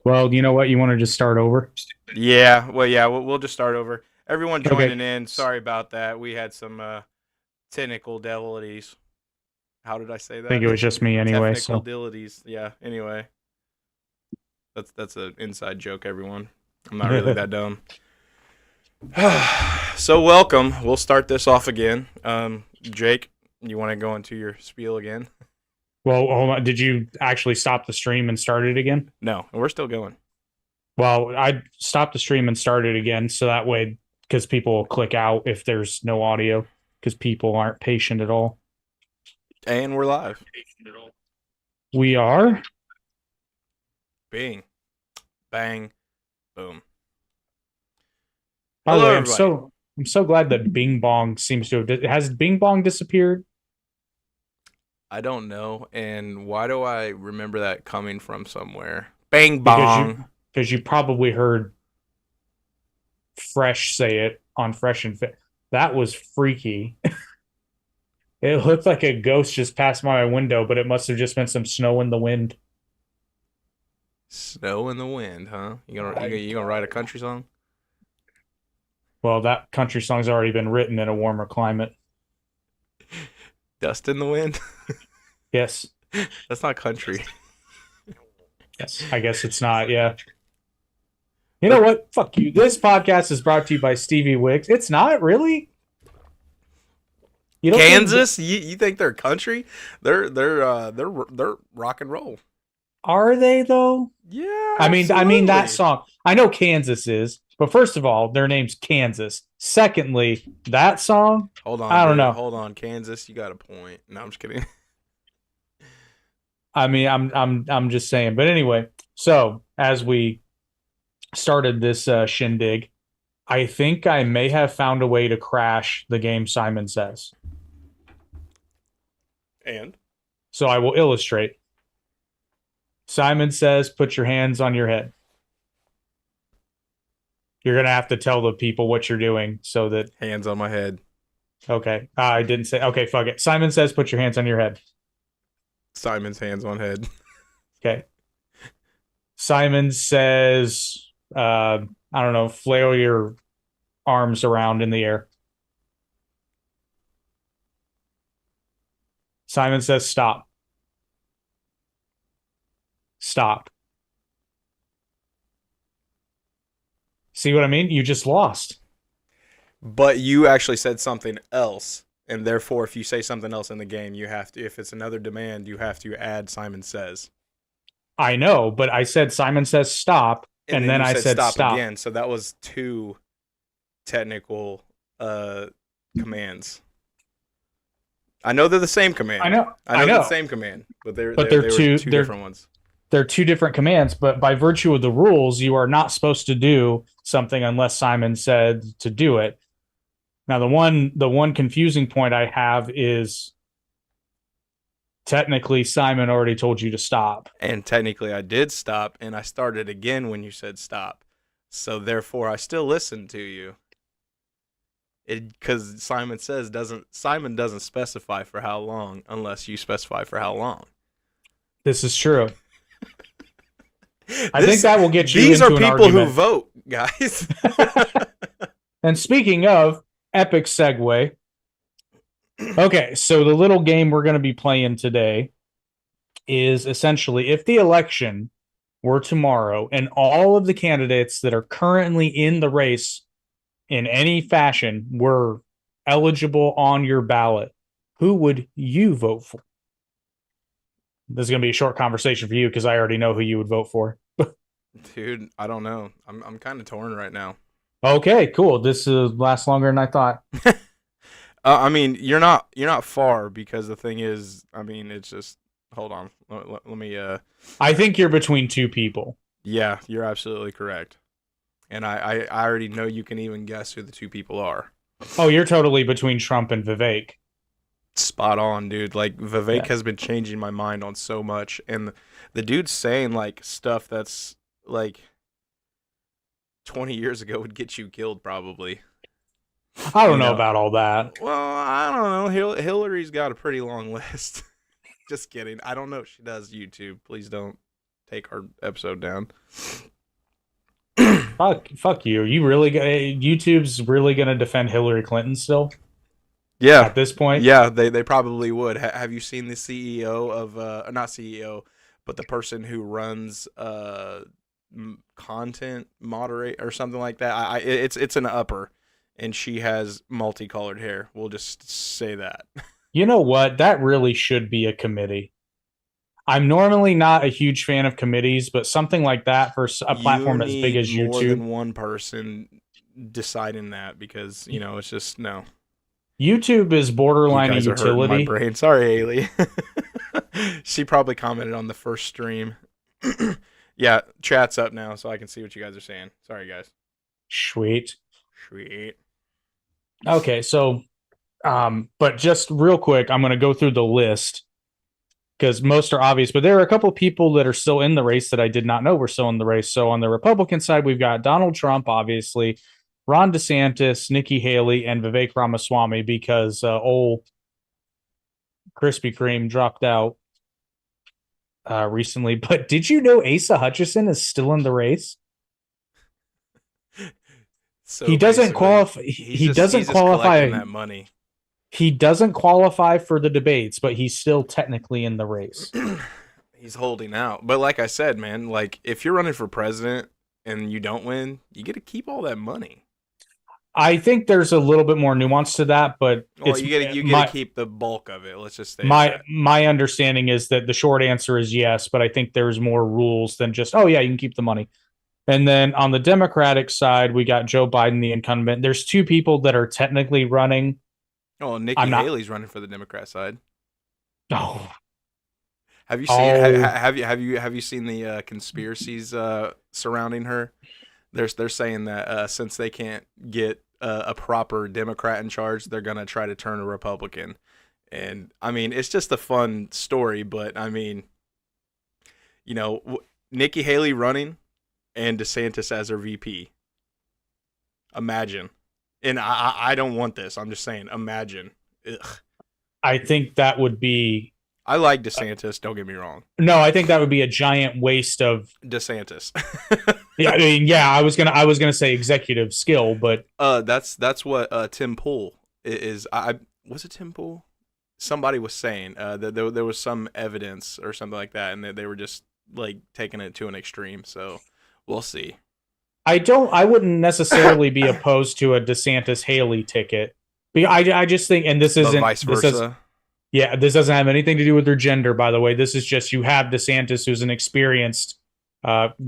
Well, you know what? You want to just start over? Yeah, we'll just start over. Everyone Okay. joining in. Sorry about that. We had some technical difficulties. How did I say I think that? it was just me anyway. Technical So difficulties. Yeah. Anyway, that's an inside joke, everyone. I'm not really that dumb. So welcome. We'll start this off again. Jake, you want to go into your spiel again? well, hold on. Did you actually stop the stream and start it again? No, we're still going. Well, I stopped the stream and started again, so that way, because people will click out if there's no audio, because people aren't patient at all. And we're live. We are. Bing, bang, boom. By the Hello, way, everybody. I'm so glad that Bing Bong seems to have. Has Bing Bong disappeared? I don't know. And why do I remember that coming from somewhere? Bang Because bong. you probably heard Fresh say it on Fresh and Fit. That was freaky. It looked like a ghost just passed by my window, but it must have just been some snow in the wind. Snow in the wind, huh? You gonna write a country song? Well, that country song's already been written in a warmer climate. Dust in the wind? Yes. That's not country. Yes. I guess it's not. Yeah. You know what? Fuck you. This podcast is brought to you by Stevie Wicks. It's not really. You don't think? Kansas? You think they're country? They're rock and roll. Are they though? Yeah, I mean that absolutely. song. I know Kansas is, but first of all, their name's Kansas. Secondly, that song. Hold on, I don't dude. know. Hold on, Kansas. You got a point. No, I'm just kidding. I mean, I'm just saying. But anyway, so as we started this shindig, I think I may have found a way to crash the game Simon Says. And So I will illustrate. Simon Says, put your hands on your head. You're going to have to tell the people what you're doing so that, hands on my head. okay, I didn't say, okay, fuck it. Simon Says, put your hands on your head. Simon's hands on head. Okay. Simon Says, I don't know, flail your arms around in the air. Simon Says, stop. Stop. See what I mean? You just lost. But you actually said something else, and therefore, if you say something else in the game, you have to. If it's another demand, you have to add Simon Says, I know, but I said Simon Says, stop. and And then then you I said said, stop stop. again. So that was two technical uh, commands. I know they're the same I command. know. I I know they're the know. same command, but But they were two different ones. they're two different commands, but by virtue of the rules, you are not supposed to do something unless Simon said to do it. Now, the one confusing point I have is technically Simon already told you to stop. And technically, I did stop, and I started again when you said stop. So therefore, I still listened to you. Because Simon doesn't specify for how long unless you specify for how long. This is true. I think This that will get you These are into an people who argument. vote, guys. And speaking of epic segue, okay, so the little game we're going to be playing today is essentially if the election were tomorrow and all of the candidates that are currently in the race in any fashion were eligible on your ballot, who would you vote for? This is going to be a short conversation for you because I already know who you would vote for. Dude, I don't know. I'm kind of torn right now. Okay, cool. This lasts longer than I thought. I mean, you're not far because the thing is, I mean, it's just hold on. Let me I think you're between two people. yeah, you're absolutely correct. And I already know you can even guess who the two people are. Oh, you're totally between Trump and Vivek. Spot on, dude. Like Vivek Yeah. has been changing my mind on so much, and the dude's saying like stuff that's like 20 years ago would get you killed probably. I don't You know know. about all that. Well, I don't know. Hillary's got a pretty long list. Just kidding. I don't know if she does YouTube. Please don't. take our episode down. Fuck you. YouTube's really gonna defend Hillary Clinton still? Yeah, At this point? yeah, they probably would. Have you seen the CEO of not CEO, but the person who runs content moderate or something like that? It's an upper, and she has multicolored hair. We'll just say that. You know what? That really should be a committee. I'm normally not a huge fan of committees, but something like that for a platform as big as more YouTube. than one person deciding that, because it's just no. YouTube is borderline You a guys are hurting my utility. brain. Sorry, Haley. She probably commented on the first stream. Yeah, chat's up now, so I can see what you guys are saying. Sorry, guys. Sweet. Sweet. Okay, so, but just real quick, I'm going to go through the list because most are obvious, but there are a couple of people that are still in the race that I did not know were still in the race. So on the Republican side, we've got Donald Trump, obviously, Ron DeSantis, Nikki Haley, and Vivek Ramaswamy, because old Krispy Kreme dropped out recently. But did you know Asa Hutchinson is still in the race? So he doesn't qualify. He doesn't qualify. That money. He doesn't qualify for the debates, but he's still technically in the race. He's holding out. But like I said, man, like if you're running for president and you don't win, you get to keep all that money. I think there's a little bit more nuance to that, but you get to keep the bulk of it. Let's just say my understanding is that the short answer is yes, but I think there's more rules than just, oh yeah, you can keep the money. And then on the Democratic side, we got Joe Biden, the incumbent. There's two people that are technically running. Oh, Nikki Haley's running for the Democrat side. Oh. Have you seen have you seen the conspiracies surrounding her? They're saying that since they can't get a proper Democrat in charge, they're gonna try to turn a Republican. And I mean, it's just a fun story, but I mean, Nikki Haley running and DeSantis as her VP. Imagine. And I don't want this. I'm just saying, imagine. Ugh. I think that would be. I like DeSantis. Don't get me wrong. No, I think that would be a giant waste of DeSantis. Yeah, I mean, yeah. I was gonna say executive skill, but that's what Tim Pool is. Was it Tim Pool? Somebody was saying that there was some evidence or something like that, and that they were just like taking it to an extreme. So we'll see. I wouldn't necessarily be opposed to a DeSantis Haley ticket. I just think, and this isn't vice versa. This doesn't have anything to do with their gender, by the way. This is just you have DeSantis, who's an experienced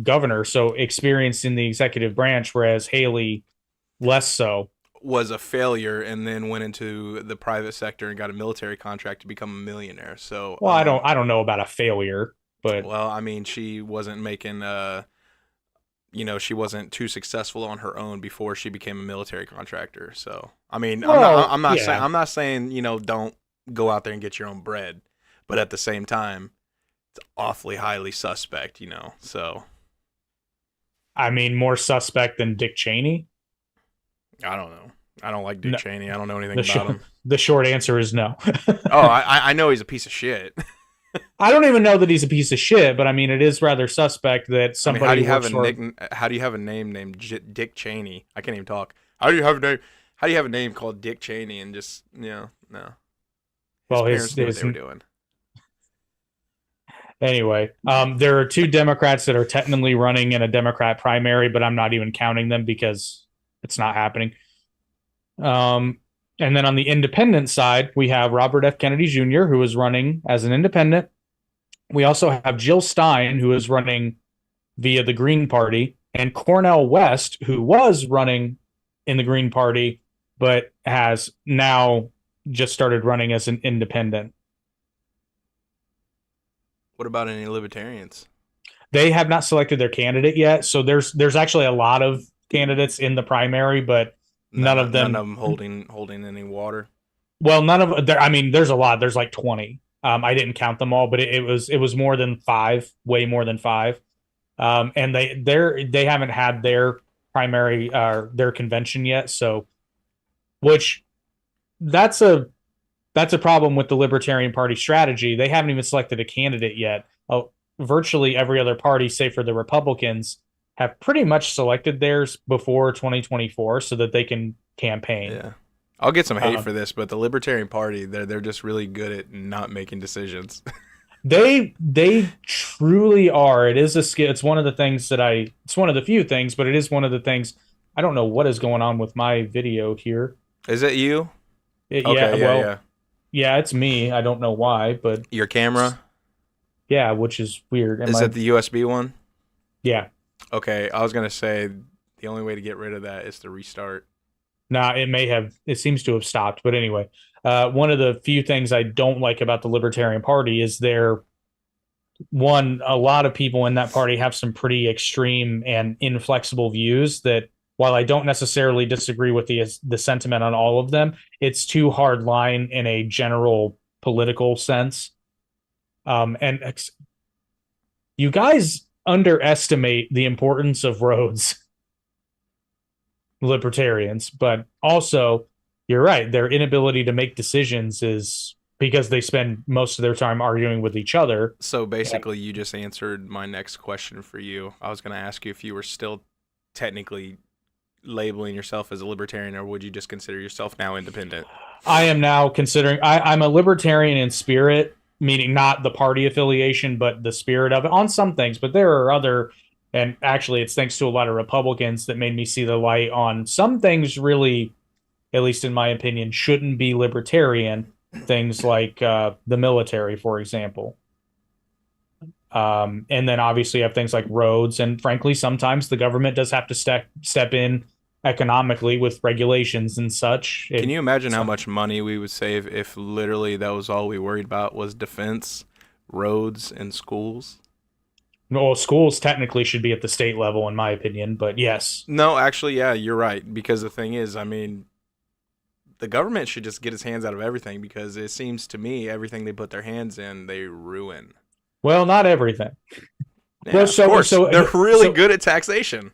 governor, so experienced in the executive branch, whereas Haley less so. Was a failure and then went into the private sector and got a military contract to become a millionaire. So well, I don't know about a failure, but well, I mean, she wasn't making she wasn't too successful on her own before she became a military contractor. So I mean, I'm not saying don't go out there and get your own bread, but at the same time, it's awfully highly suspect, So I mean, more suspect than Dick Cheney. I don't know. I don't like Dick Cheney. I don't know anything about him. The short answer is no. I know he's a piece of shit. I don't even know that he's a piece of shit, but I mean, it is rather suspect that somebody. How do you have a name named Dick Cheney? I can't even talk. How do you have a name called Dick Cheney and just no? Well, parents knew what they were doing. Anyway, there are two Democrats that are technically running in a Democrat primary, but I'm not even counting them because it's not happening. And then on the independent side, we have Robert F. Kennedy Jr., who is running as an independent. We also have Jill Stein, who is running via the Green Party, and Cornel West, who was running in the Green Party, but has now just started running as an independent. What about any libertarians? They have not selected their candidate yet, so there's actually a lot of candidates in the primary, but none of them holding any water. Well, none of there. I mean, there's a lot. There's like 20. I didn't count them all, but it was more than 5, way more than 5. And they haven't had their primary their convention yet. So, which that's a problem with the Libertarian Party strategy. They haven't even selected a candidate yet. Oh, virtually every other party, save for the Republicans, have pretty much selected theirs before 2024 so that they can campaign. Yeah. I'll get some hate for this, but the Libertarian Party, they're just really good at not making decisions. They truly are. It is a skill. It's one of the things that it's one of the few things, but it is one of the things. I don't know what is going on with my video here. Is it you? Yeah, it's me. I don't know why, but your camera? Yeah, which is weird. Is it the USB one? Yeah. Okay, I was going to say the only way to get rid of that is to restart. Nah, it seems to have stopped. But anyway, one of the few things I don't like about the Libertarian Party is a lot of people in that party have some pretty extreme and inflexible views that while I don't necessarily disagree with the sentiment on all of them, it's too hard line in a general political sense. You guys underestimate the importance of roads, libertarians, but also you're right. Their inability to make decisions is because they spend most of their time arguing with each other. So basically, you just answered my next question for you. I was going to ask you if you were still technically labeling yourself as a libertarian, or would you just consider yourself now independent? I am now considering I'm a libertarian in spirit, meaning not the party affiliation, but the spirit of it on some things. But there are other, and actually it's thanks to a lot of Republicans that made me see the light on some things really, at least in my opinion, shouldn't be libertarian. Things like the military, for example. And then obviously you have things like roads. And frankly, sometimes the government does have to step in economically with regulations and such. Can you imagine how much money we would save if literally that was all we worried about was defense, roads, and schools? Well, schools technically should be at the state level, in my opinion, but yes. No, actually, yeah, you're right. Because the thing is, I mean, the government should just get its hands out of everything because it seems to me everything they put their hands in, they ruin. Well, not everything. Yeah, well, of course. They're really good at taxation.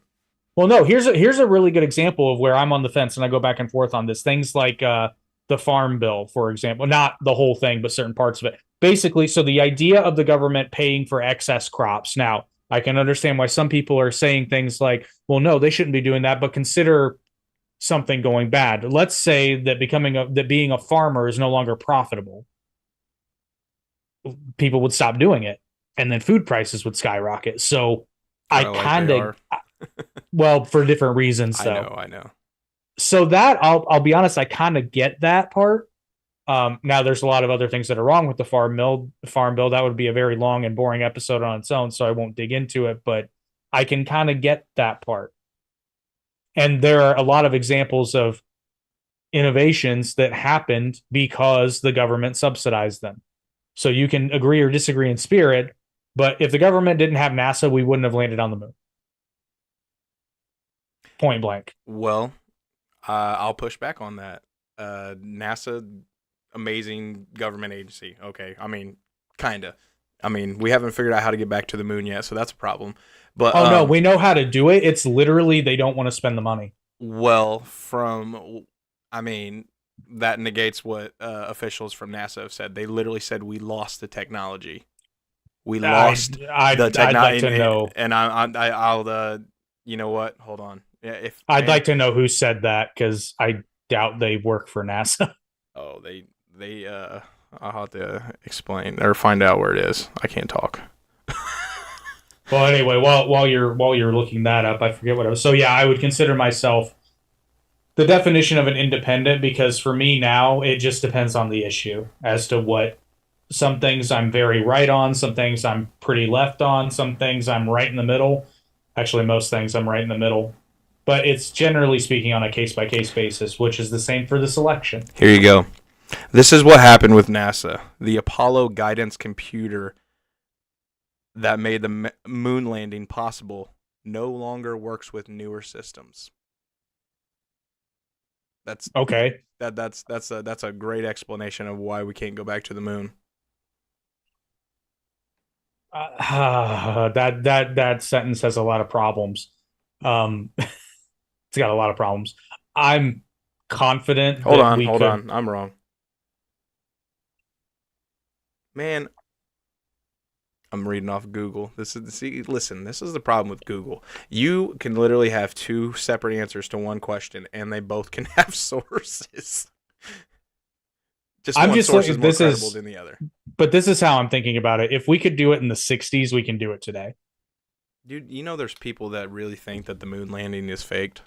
Well, no, here's a really good example of where I'm on the fence and I go back and forth on this. Things like the Farm Bill, for example, not the whole thing, but certain parts of it. Basically, so the idea of the government paying for excess crops. Now, I can understand why some people are saying things like, well, no, they shouldn't be doing that, but consider something going bad. Let's say that being a farmer is no longer profitable. People would stop doing it, and then food prices would skyrocket. So I kind of, well, for different reasons, though. I know. So that I'll be honest, I kind of get that part. Now there's a lot of other things that are wrong with the farm bill. That would be a very long and boring episode on its own, so I won't dig into it. But I can kind of get that part. And there are a lot of examples of innovations that happened because the government subsidized them. So you can agree or disagree in spirit, but if the government didn't have NASA, we wouldn't have landed on the moon. Point blank. Well, I'll push back on that. NASA, amazing government agency. Okay, I mean, kind of. I mean, we haven't figured out how to get back to the moon yet, so that's a problem. But no, we know how to do it. It's literally they don't want to spend the money. Well, I mean, that negates what officials from NASA have said. They literally said we lost the technology. We lost the technology. I'd like to know. And I'll you know what? Hold on. Yeah, I'd like to know who said that because I doubt they work for NASA. Oh, they I'll have to explain or find out where it is. I can't talk. Well, anyway, while you're looking that up, I forget what I was. So yeah, I would consider myself the definition of an independent because for me now it just depends on the issue as to what. Some things I'm very right on, some things I'm pretty left on, some things I'm right in the middle. Actually, most things I'm right in the middle. But it's generally speaking on a case-by-case basis, which is the same for this election. Here you go. This is what happened with NASA. The Apollo guidance computer that made the moon landing possible no longer works with newer systems. That's okay. That's a great explanation of why we can't go back to the moon. That sentence has a lot of problems. It's got a lot of problems. I'm confident. Hold on. I'm wrong. Man, I'm reading off Google. Listen, this is the problem with Google. You can literally have two separate answers to one question, and they both can have sources. One source is more credible than the other. But this is how I'm thinking about it. If we could do it in the 60s, we can do it today. Dude, you know there's people that really think that the moon landing is faked?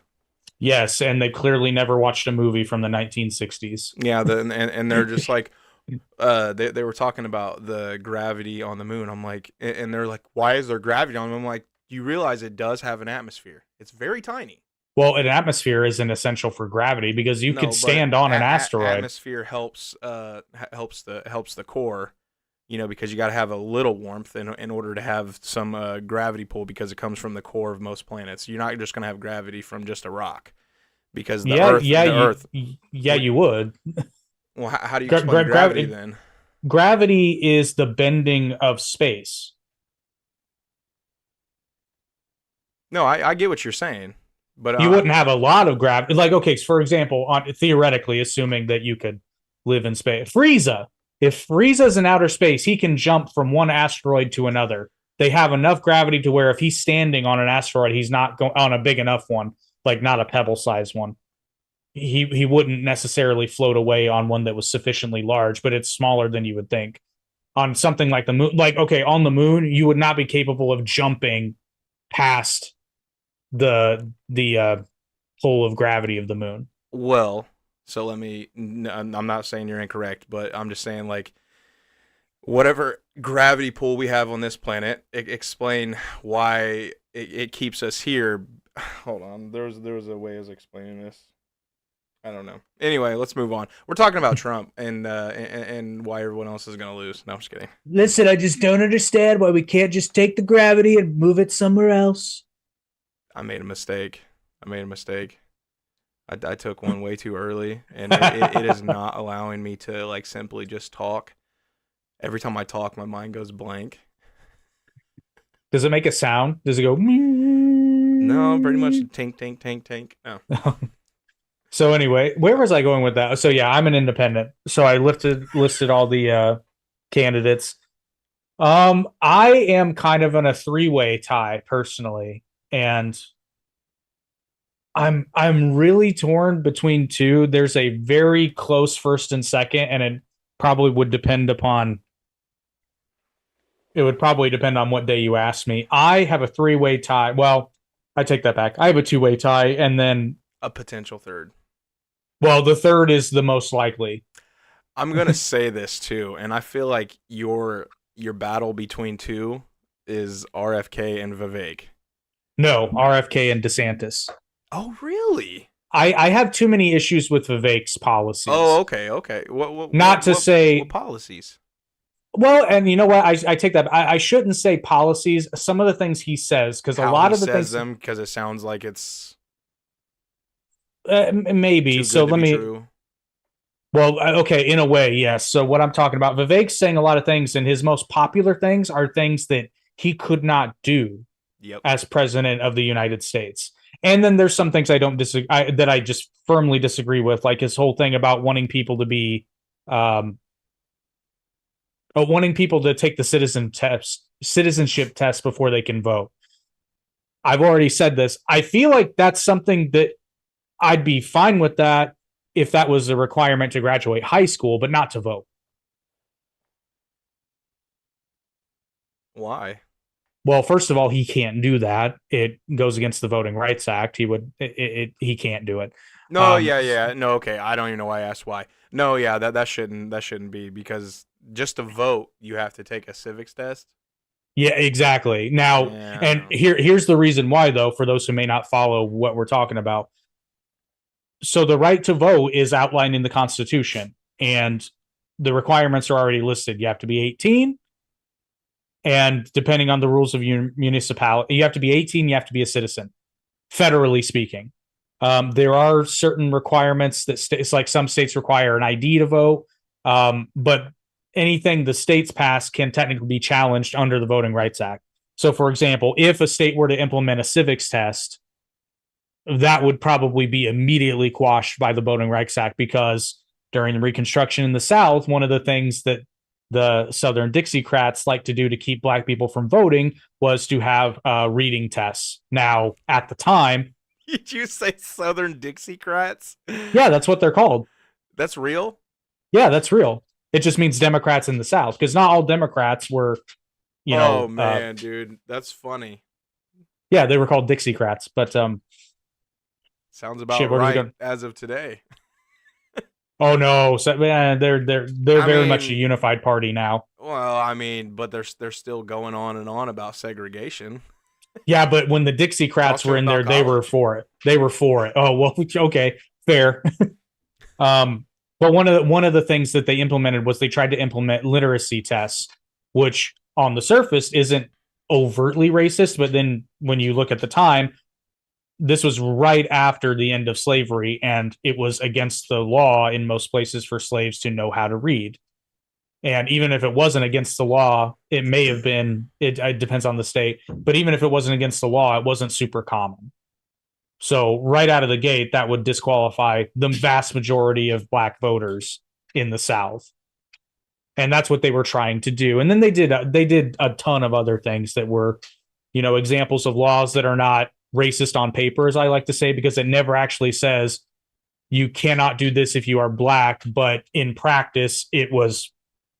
Yes, and they clearly never watched a movie from the 1960s. Yeah, and they're just like, they were talking about the gravity on the moon. I'm like, and they're like, why is there gravity on the moon? I'm like, you realize it does have an atmosphere. It's very tiny. Well, an atmosphere isn't essential for gravity because you could stand on an asteroid. Atmosphere helps the core, you know, because you got to have a little warmth in order to have some gravity pull, because it comes from the core of most planets. You're not just going to have gravity from just a rock, because the Earth. You would. Well, how do you explain gravity then? Gravity is the bending of space. No, I get what you're saying. But you wouldn't have a lot of gravity. Like, okay, so for example, theoretically, assuming that you could live in space, Frieza. If Frieza's in outer space, he can jump from one asteroid to another. They have enough gravity to where if he's standing on an asteroid, he's not going on a big enough one, like not a pebble-sized one. He wouldn't necessarily float away on one that was sufficiently large, but it's smaller than you would think. On something like the moon, like, okay, on the moon, you would not be capable of jumping past the pull of gravity of the moon. Well, so I'm not saying you're incorrect, but I'm just saying, like, whatever gravity pull we have on this planet, explain why it keeps us here. Hold on, there was a way of explaining this. I don't know. Anyway, let's move on. We're talking about Trump and why everyone else is going to lose. No, I'm just kidding. Listen, I just don't understand why we can't just take the gravity and move it somewhere else. I made a mistake. I took one way too early, and it is not allowing me to, like, simply just talk. Every time I talk, my mind goes blank. Does it make a sound? Does it go? No, pretty much tink, tink, tink, tink. No. So anyway, where was I going with that? So yeah, I'm an independent. So I listed all the candidates. I am kind of in a three-way tie personally. And I'm really torn between two. There's a very close first and second, and it probably would depend on what day you ask me. I have a three-way tie. Well, I take that back. I have a two-way tie, and then a potential third. Well, the third is the most likely. I'm gonna say this too, and I feel like your battle between two is RFK and Vivek. No, RFK and DeSantis. Oh, really? I have too many issues with Vivek's policies. Oh, okay. What policies? Well, and you know what? I take that. I shouldn't say policies. Some of the things he says, because a lot of the things them, because it sounds like it's maybe. So let me. True. Well, okay, in a way, yes. So what I'm talking about, Vivek's saying a lot of things, and his most popular things are things that he could not do as president of the United States. And then there's some things I don't disagree that I just firmly disagree with, like his whole thing about wanting people to be, wanting people to take the citizenship test before they can vote. I've already said this. I feel like that's something that I'd be fine with that if that was a requirement to graduate high school, but not to vote. Why? Well, first of all, he can't do that. It goes against the Voting Rights Act. He can't do it. No, yeah. No, okay. I don't even know why I asked why. No, yeah, that shouldn't be, because just to vote, you have to take a civics test. Yeah, exactly. Now, and here's the reason why, though, for those who may not follow what we're talking about. So the right to vote is outlined in the Constitution, and the requirements are already listed. You have to be 18. And depending on the rules of your municipality, you have to be 18, you have to be a citizen, federally speaking. There are certain requirements that it's like some states require an ID to vote, but anything the states pass can technically be challenged under the Voting Rights Act. So, for example, if a state were to implement a civics test, that would probably be immediately quashed by the Voting Rights Act, because during the Reconstruction in the South, one of the things that the Southern Dixiecrats like to do to keep black people from voting was to have reading tests. Now, at the time, did you say Southern Dixiecrats? Yeah, that's what they're called. That's real? Yeah, that's real. It just means Democrats in the South, because not all Democrats were, oh man, dude, that's funny. Yeah, they were called Dixiecrats, but sounds about right as of today. Oh no, so, man, they're very much a unified party now. Well, I mean, but they're still going on and on about segregation. Yeah, but when the Dixiecrats were in there, they were for it. They were for it. Oh well, okay, fair. But one of the things that they implemented was they tried to implement literacy tests, which on the surface isn't overtly racist, but then when you look at the time, this was right after the end of slavery, and it was against the law in most places for slaves to know how to read. And even if it wasn't against the law, it may have been, it depends on the state, but even if it wasn't against the law, it wasn't super common. So right out of the gate, that would disqualify the vast majority of black voters in the South. And that's what they were trying to do. And then they did a ton of other things that were, examples of laws that are not racist on paper, as I like to say, because it never actually says you cannot do this if you are black, but in practice, it was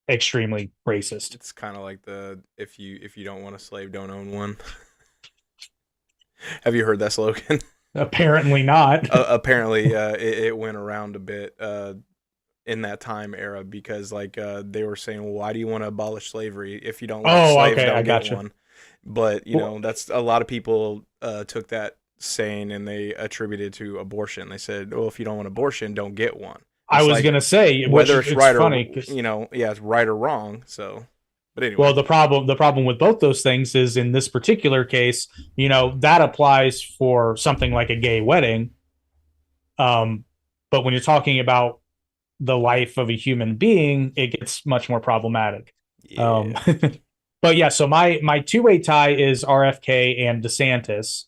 extremely racist. It's kind of like the if you don't want a slave, don't own one. Have you heard that slogan? Apparently not. Apparently, it went around a bit in that time era because they were saying, well, why do you want to abolish slavery if you don't like slaves? Don't get one. But that's a lot of people took that saying and they attributed to abortion. They said, well, if you don't want abortion, don't get one. I was going to say whether it's right funny, or it's right or wrong. So, but anyway. Well, the problem with both those things is in this particular case, that applies for something like a gay wedding. But when you're talking about the life of a human being, it gets much more problematic. Yeah. But yeah, so my two-way tie is RFK and DeSantis.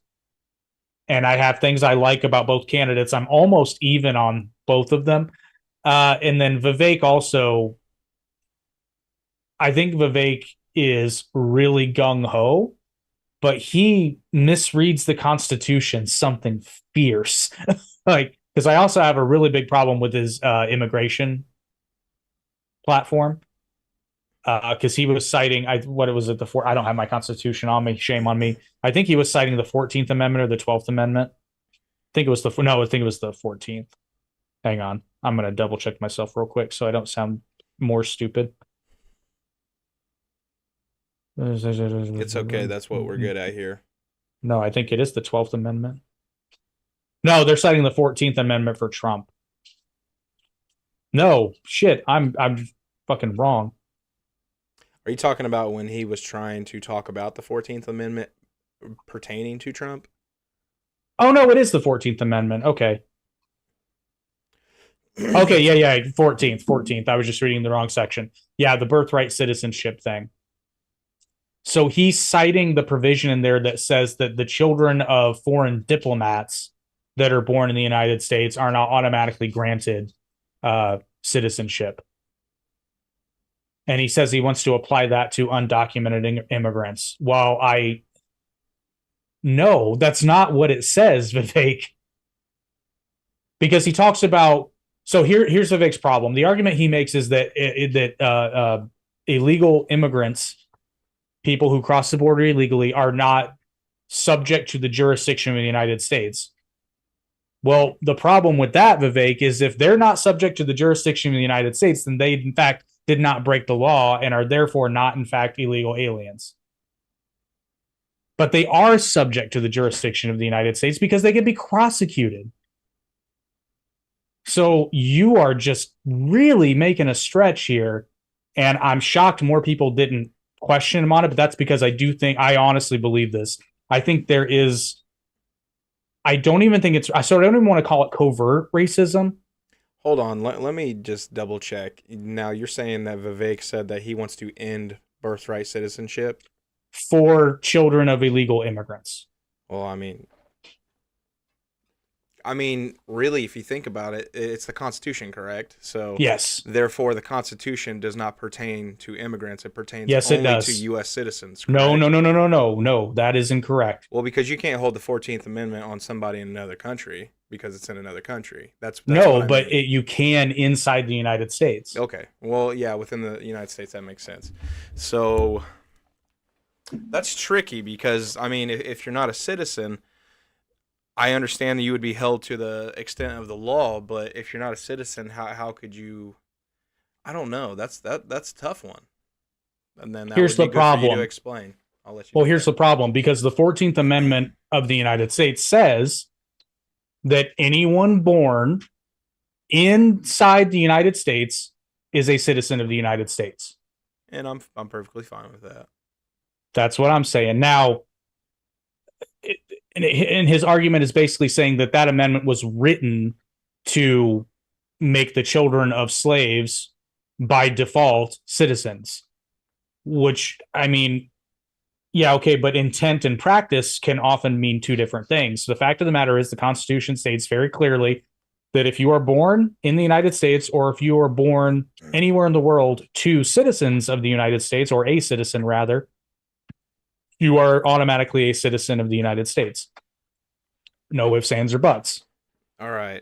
And I have things I like about both candidates. I'm almost even on both of them. And then Vivek also, I think Vivek is really gung-ho, but he misreads the Constitution something fierce. Because I also have a really big problem with his immigration platform. Because he was citing, I don't have my Constitution on me, shame on me. I think he was citing the 14th Amendment or the 12th Amendment. I think it was the 14th. Hang on. I'm going to double check myself real quick so I don't sound more stupid. It's okay. That's what we're good at here. No, I think it is the 12th Amendment. No, they're citing the 14th Amendment for Trump. No, shit. I'm fucking wrong. Are you talking about when he was trying to talk about the 14th Amendment pertaining to Trump? Oh, no, it is the 14th Amendment. Okay. Okay, yeah, 14th. I was just reading the wrong section. Yeah, the birthright citizenship thing. So he's citing the provision in there that says that the children of foreign diplomats that are born in the United States are not automatically granted citizenship. And he says he wants to apply that to undocumented immigrants. Well, no, that's not what it says, Vivek. Because he talks about, so here's Vivek's problem. The argument he makes is that illegal immigrants, people who cross the border illegally, are not subject to the jurisdiction of the United States. Well, the problem with that, Vivek, is if they're not subject to the jurisdiction of the United States, then they, in fact, did not break the law and are therefore not, in fact, illegal aliens. But they are subject to the jurisdiction of the United States because they can be prosecuted. So you are just really making a stretch here. And I'm shocked more people didn't question him on it, but that's because I honestly believe this. I think there is, I don't even want to call it covert racism. Hold on, let me just double check. Now, you're saying that Vivek said that he wants to end birthright citizenship for children of illegal immigrants. Well, I mean, I mean, really, if you think about it, it's the Constitution, correct? So, yes. Therefore, the Constitution does not pertain to immigrants. It pertains Yes, only to U.S. citizens, correct? No. That is incorrect. Well, because you can't hold the 14th Amendment on somebody in another country because it's in another country. That's no, but you can inside the United States. Okay. Well, yeah, within the United States, that makes sense. So that's tricky because, I mean, if you're not a citizen, I understand that you would be held to the extent of the law, but if you're not a citizen, how could you? I don't know. That's a tough one. And then here's the problem. For you to explain. I'll let you. Well, here's the problem, because the 14th Amendment of the United States says that anyone born inside the United States is a citizen of the United States. And I'm perfectly fine with that. That's what I'm saying. Now, and his argument is basically saying that that amendment was written to make the children of slaves by default citizens, which, I mean, yeah, okay, but intent and practice can often mean two different things. The fact of the matter is the Constitution states very clearly that if you are born in the United States, or if you are born anywhere in the world to citizens of the United States, or a citizen rather, you are automatically a citizen of the United States. No ifs, ands, or buts. All right.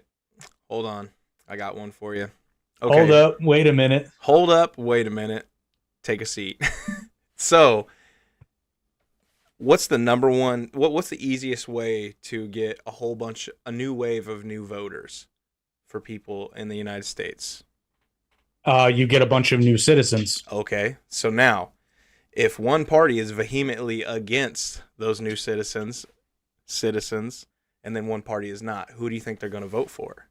Hold on. I got one for you. Okay. Hold up. Wait a minute. Hold up. Wait a minute. Take a seat. So, what's the number one? What's the easiest way to get a new wave of new voters for people in the United States? You get a bunch of new citizens. Okay. So now, if one party is vehemently against those new citizens, and then one party is not, who do you think they're going to vote for?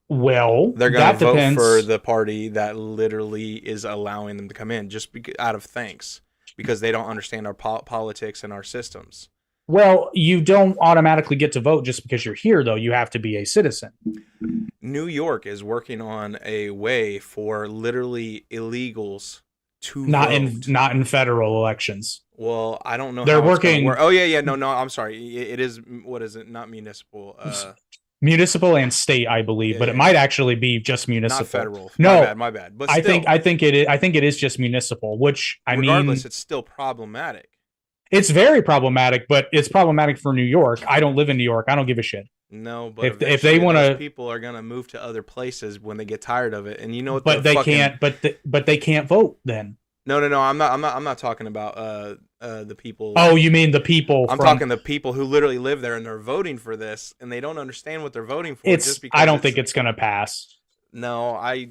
Well, they're going to vote for the party that literally is allowing them to come in, just out of thanks, because they don't understand our politics and our systems. Well, you don't automatically get to vote just because you're here, though. You have to be a citizen. New York is working on a way for literally illegals to vote. Not in federal elections. Well, I don't know. They're working. Oh yeah. No. I'm sorry. It is. What is it? Not municipal. Municipal and state, I believe, but it might actually be just municipal. Not federal. No, my bad. But I think it is just municipal. Which regardless, it's still problematic. It's very problematic, but it's problematic for New York. I don't live in New York. I don't give a shit. No, but if they want to, people are gonna move to other places when they get tired of it, and you know what? But they can't. But they can't vote then. No. I'm not talking about the people. Oh, you mean the people? I'm talking the people who literally live there and they're voting for this, and they don't understand what they're voting for. I don't think it's gonna pass. No, I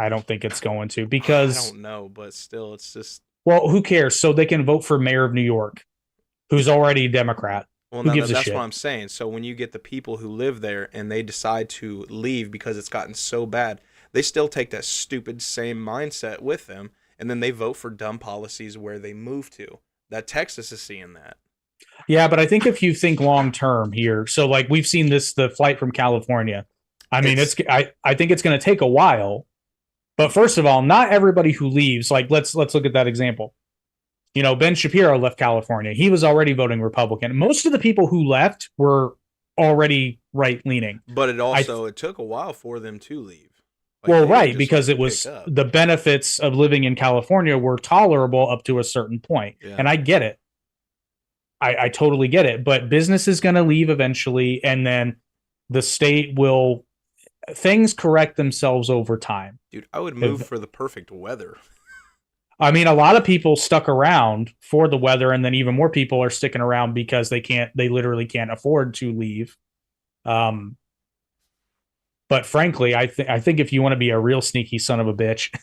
don't think it's going to, because I don't know, but still, it's just. Well, who cares? So they can vote for mayor of New York, who's already a Democrat. Well, no, that's what I'm saying. So when you get the people who live there and they decide to leave because it's gotten so bad, they still take that stupid same mindset with them, and then they vote for dumb policies where they move to. That Texas is seeing that. Yeah, but I think if you think long term here, so like we've seen the flight from California. I mean, I think it's going to take a while. But first of all, not everybody who leaves, like let's look at that example. You know, Ben Shapiro left California. He was already voting Republican. Most of the people who left were already right-leaning. But it took a while for them to leave. Well, right, because it was the benefits of living in California were tolerable up to a certain point. Yeah. And I get it. I totally get it. But business is going to leave eventually, and then the state will... Things correct themselves over time. Dude, I would move for the perfect weather. I mean, a lot of people stuck around for the weather, and then even more people are sticking around because they literally can't afford to leave. But frankly, I think if you want to be a real sneaky son of a bitch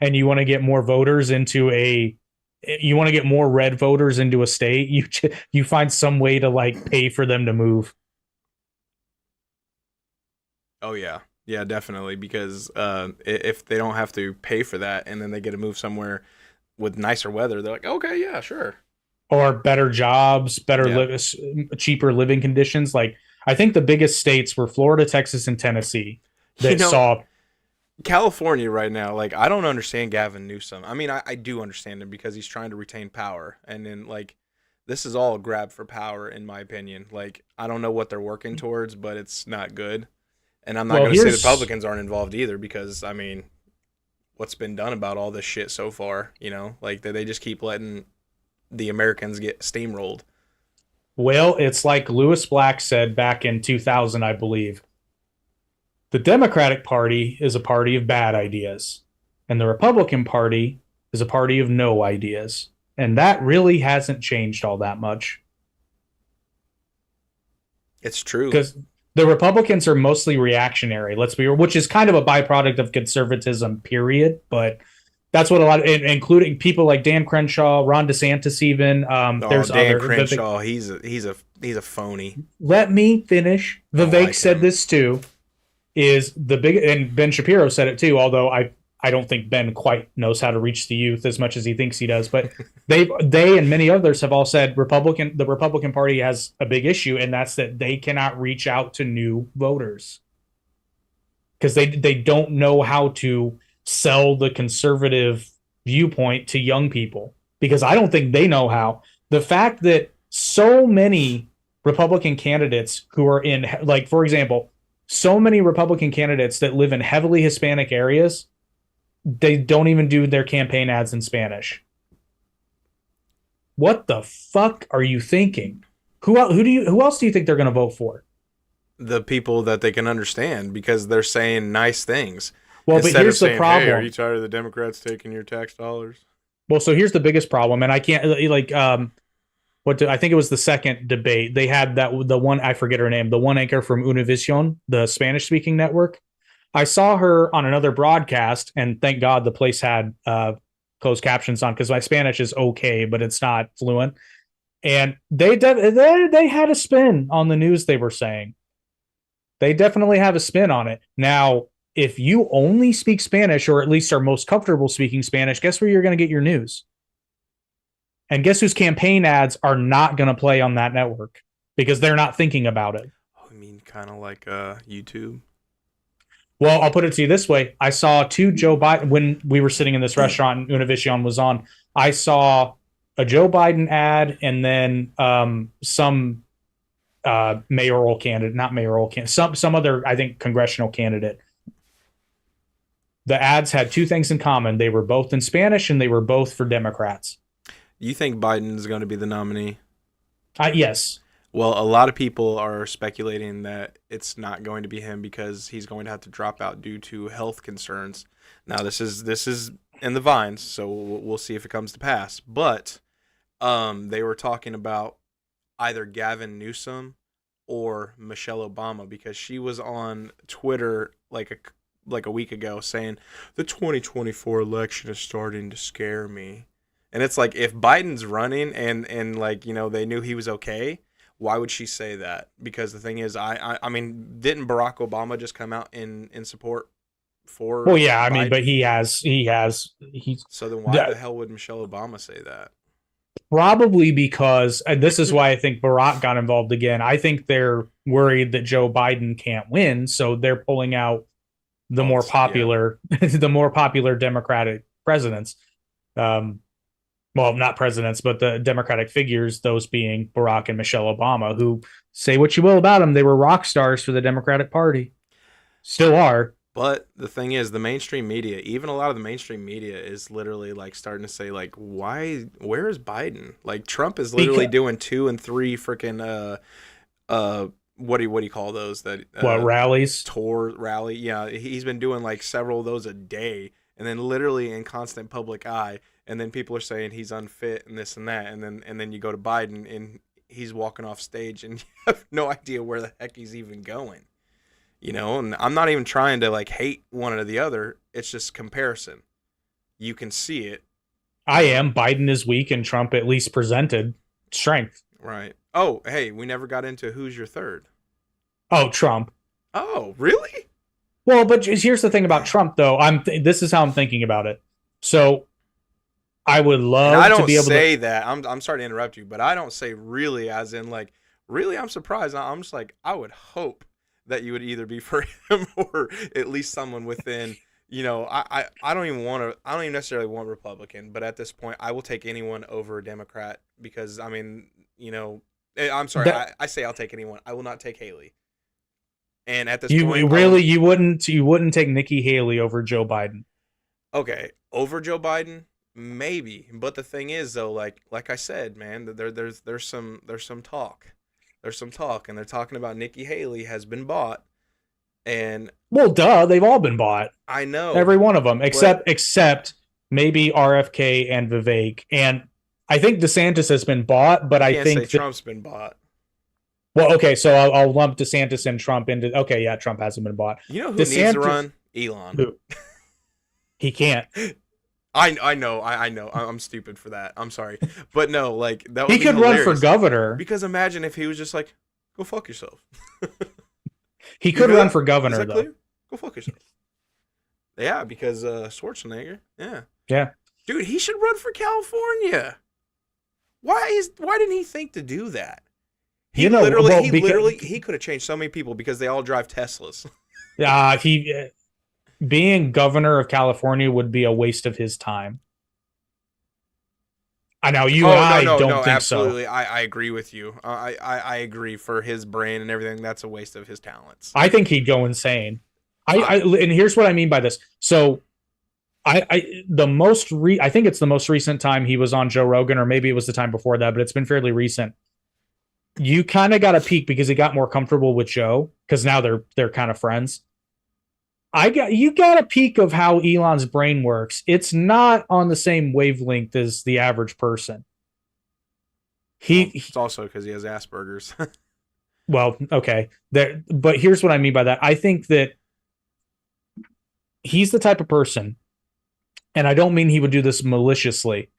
and you want to get more voters you want to get more red voters into a state, you find some way to like pay for them to move. Oh, yeah. Yeah, definitely. Because if they don't have to pay for that and then they get to move somewhere with nicer weather, they're like, okay, yeah, sure. Or better jobs, cheaper living conditions. Like, I think the biggest states were Florida, Texas, and Tennessee that saw... California right now, like, I don't understand Gavin Newsom. I mean, I do understand him because he's trying to retain power. And then, like, this is all a grab for power, in my opinion. Like, I don't know what they're working towards, but it's not good. And I'm not going to say the Republicans aren't involved either, because, I mean, what's been done about all this shit so far, you know? Like, they just keep letting the Americans get steamrolled. Well, it's like Lewis Black said back in 2000, I believe. The Democratic Party is a party of bad ideas, and the Republican Party is a party of no ideas. And that really hasn't changed all that much. It's true. Because the Republicans are mostly reactionary, which is kind of a byproduct of conservatism, period. But that's what a lot of, including people like Dan Crenshaw, Ron DeSantis, even. There's Dan Crenshaw, he's a phony. Let me finish. Vivek said this too. Is the big, and Ben Shapiro said it too, although I don't think Ben quite knows how to reach the youth as much as he thinks he does. But they and many others have all said the Republican Party has a big issue, and that's that they cannot reach out to new voters because they don't know how to sell the conservative viewpoint to young people, because I don't think they know how. The fact that so many Republican candidates who are in, like, for example, so many Republican candidates that live in heavily Hispanic areas, they don't even do their campaign ads in Spanish. What the fuck are you thinking? Who else do you think they're going to vote for? The people that they can understand, because they're saying nice things. Well, but here's the problem. Hey, are you tired of the Democrats taking your tax dollars? Well, so here's the biggest problem, and I can't I think it was the second debate. They had the one, I forget her name, the one anchor from Univision, the Spanish speaking network. I saw her on another broadcast, and thank God the place had closed captions on, because my Spanish is okay, but it's not fluent. And they had a spin on the news they were saying. They definitely have a spin on it. Now, if you only speak Spanish, or at least are most comfortable speaking Spanish, guess where you're going to get your news? And guess whose campaign ads are not going to play on that network, because they're not thinking about it. I mean, kind of like YouTube. Well, I'll put it to you this way. I saw two Joe Biden, when we were sitting in this restaurant, Univision was on. I saw a Joe Biden ad, and then some mayoral candidate, not mayoral candidate, some other, I think, congressional candidate. The ads had two things in common. They were both in Spanish, and they were both for Democrats. You think Biden is going to be the nominee? Yes. Well, a lot of people are speculating that it's not going to be him, because he's going to have to drop out due to health concerns. Now, this is in the vines, so we'll see if it comes to pass. But they were talking about either Gavin Newsom or Michelle Obama, because she was on Twitter like a week ago saying the 2024 election is starting to scare me. And it's like, if Biden's running and like, you know, they knew he was okay, why would she say that? Because the thing is, I mean, didn't Barack Obama just come out in support for? Well, yeah, Biden? I mean, but he's. So then why the hell would Michelle Obama say that? Probably because, and this is why I think Barack got involved again. I think they're worried that Joe Biden can't win, so they're pulling out the more popular, the more popular Democratic presidents. Well, not presidents, but the Democratic figures, those being Barack and Michelle Obama, who, say what you will about them, they were rock stars for the Democratic Party. Still are. But the thing is, the mainstream media, even a lot of the mainstream media, is literally like starting to say, like, where is Biden? Like, Trump is literally doing 2 and 3 freaking what do you call those? That rallies? Tour rally. Yeah, he's been doing like several of those a day, and then literally in constant public eye. And then people are saying he's unfit and this and that, and then you go to Biden and he's walking off stage and you have no idea where the heck he's even going, you know. And I'm not even trying to like hate one or the other. It's just comparison. You can see it. I am. Biden is weak, and Trump at least presented strength. Right. Oh, hey, we never got into who's your third. Oh, Trump. Oh, really? Well, but here's the thing about Trump, though. This is how I'm thinking about it. So. I would love to be able to say that. I'm sorry to interrupt you, but I don't say really as in like, really, I'm surprised. I'm just like, I would hope that you would either be for him or at least someone within You know, I don't even want to. I don't even necessarily want Republican, but at this point, I will take anyone over a Democrat because I mean, you know, I'm sorry, I say I'll take anyone. I will not take Haley. And at this point, you wouldn't take Nikki Haley over Joe Biden. Okay, over Joe Biden, maybe. But the thing is, though, like I said, man, there's some talk. There's some talk, and they're talking about Nikki Haley has been bought. And well, duh, they've all been bought. I know every one of them, except maybe RFK and Vivek, and I think DeSantis has been bought. But I think Trump's been bought. Well, okay, so I'll lump DeSantis and Trump into. Okay, yeah, Trump hasn't been bought. You know who needs to run? Elon. Who? He can't. I know. I'm stupid for that. I'm sorry, but no, like that. He could run for governor. Because imagine if he was just like, "Go fuck yourself." He could run for governor, though. Clear? Go fuck yourself. Yeah, because Schwarzenegger. Yeah. Dude, he should run for California. Why didn't he think to do that? He could have changed so many people because they all drive Teslas. Being governor of California would be a waste of his time. I know you and I don't think absolutely. so. I agree with you. I agree for his brain and everything. That's a waste of his talents. I think he'd go insane. And here's what I mean by this. So I think it's the most recent time he was on Joe Rogan, or maybe it was the time before that, but it's been fairly recent. You kind of got a peek because he got more comfortable with Joe because now they're kind of friends. You got a peek of how Elon's brain works. It's not on the same wavelength as the average person. It's also because he has Asperger's. Well, okay. But here's what I mean by that. I think that he's the type of person, and I don't mean he would do this maliciously,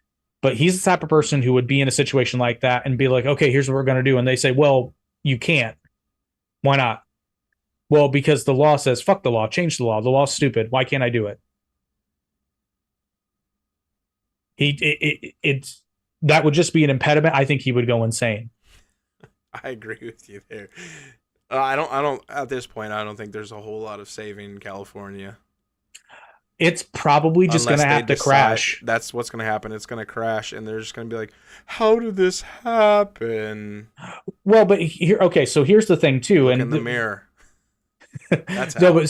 but he's the type of person who would be in a situation like that and be like, okay, here's what we're going to do. And they say, well, you can't. Why not? Well, because the law says, fuck the law, change the law. The law's stupid. Why can't I do it? That would just be an impediment. I think he would go insane. I agree with you there. I don't at this point, I don't think there's a whole lot of saving California. It's probably just going to have to crash. That's what's going to happen. It's going to crash, and they're just going to be like, how did this happen? Well, but so here's the thing, too. Look in the mirror. That's how. No,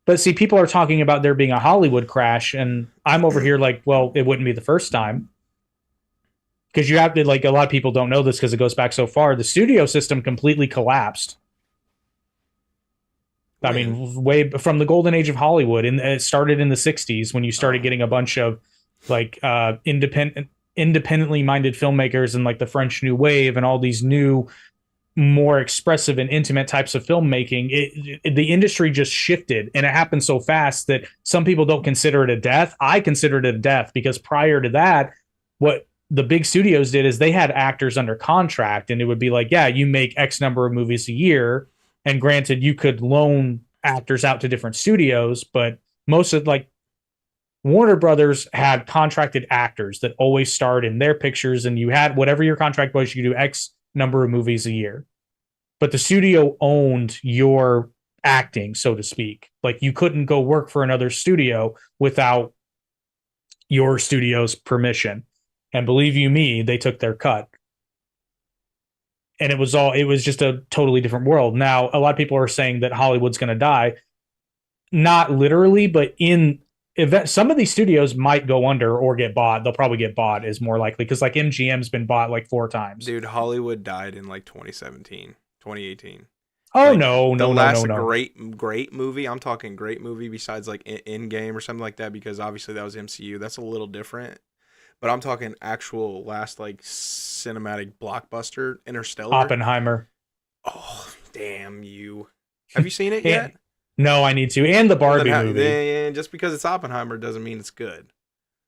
but see, people are talking about there being a Hollywood crash, and I'm over here like, well, it wouldn't be the first time. Because you have to, like, a lot of people don't know this because it goes back so far. The studio system completely collapsed. I mean, way from the golden age of Hollywood, and it started in the 60s when you started getting a bunch of like independently minded filmmakers and like the French New Wave and all these new, more expressive and intimate types of filmmaking. The industry just shifted, and it happened so fast that some people don't consider it a death. I consider it a death because prior to that, what the big studios did is they had actors under contract, and it would be like, yeah, you make X number of movies a year. And granted, you could loan actors out to different studios, but most of like Warner Brothers had contracted actors that always starred in their pictures, and you had whatever your contract was, you could do X number of movies a year. But the studio owned your acting, so to speak. Like you couldn't go work for another studio without your studio's permission. And believe you me, they took their cut. And it was just a totally different world. Now, a lot of people are saying that Hollywood's going to die. Not literally, but in event, some of these studios might go under or get bought. They'll probably get bought is more likely because like MGM's been bought like 4 times. Dude, Hollywood died in like 2017, 2018. Oh, like, no. The last great movie, I'm talking great movie besides like Endgame or something like that, because obviously that was MCU. That's a little different. But I'm talking actual last like cinematic blockbuster, Interstellar. Oppenheimer. Oh, damn you. Have you seen it yet? No, I need to. And the Barbie movie. And just because it's Oppenheimer doesn't mean it's good.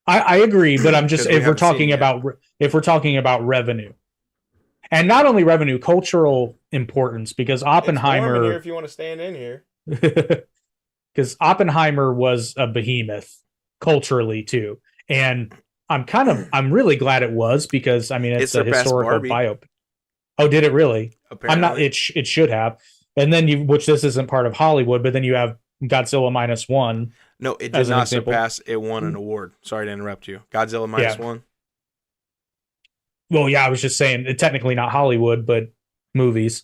I agree, but I'm just if we're talking about revenue. And not only revenue, cultural importance, because Oppenheimer. It's warm in here if you want to stand in here. Because Oppenheimer was a behemoth culturally too. And I'm really glad it was, because I mean it's a historical biopic. Oh, did it really? Apparently. It should have. And then which this isn't part of Hollywood, but then you have Godzilla -1. No, it did not surpass. It won an award. Sorry to interrupt you. Godzilla minus one. Well, yeah, I was just saying, technically not Hollywood, but movies.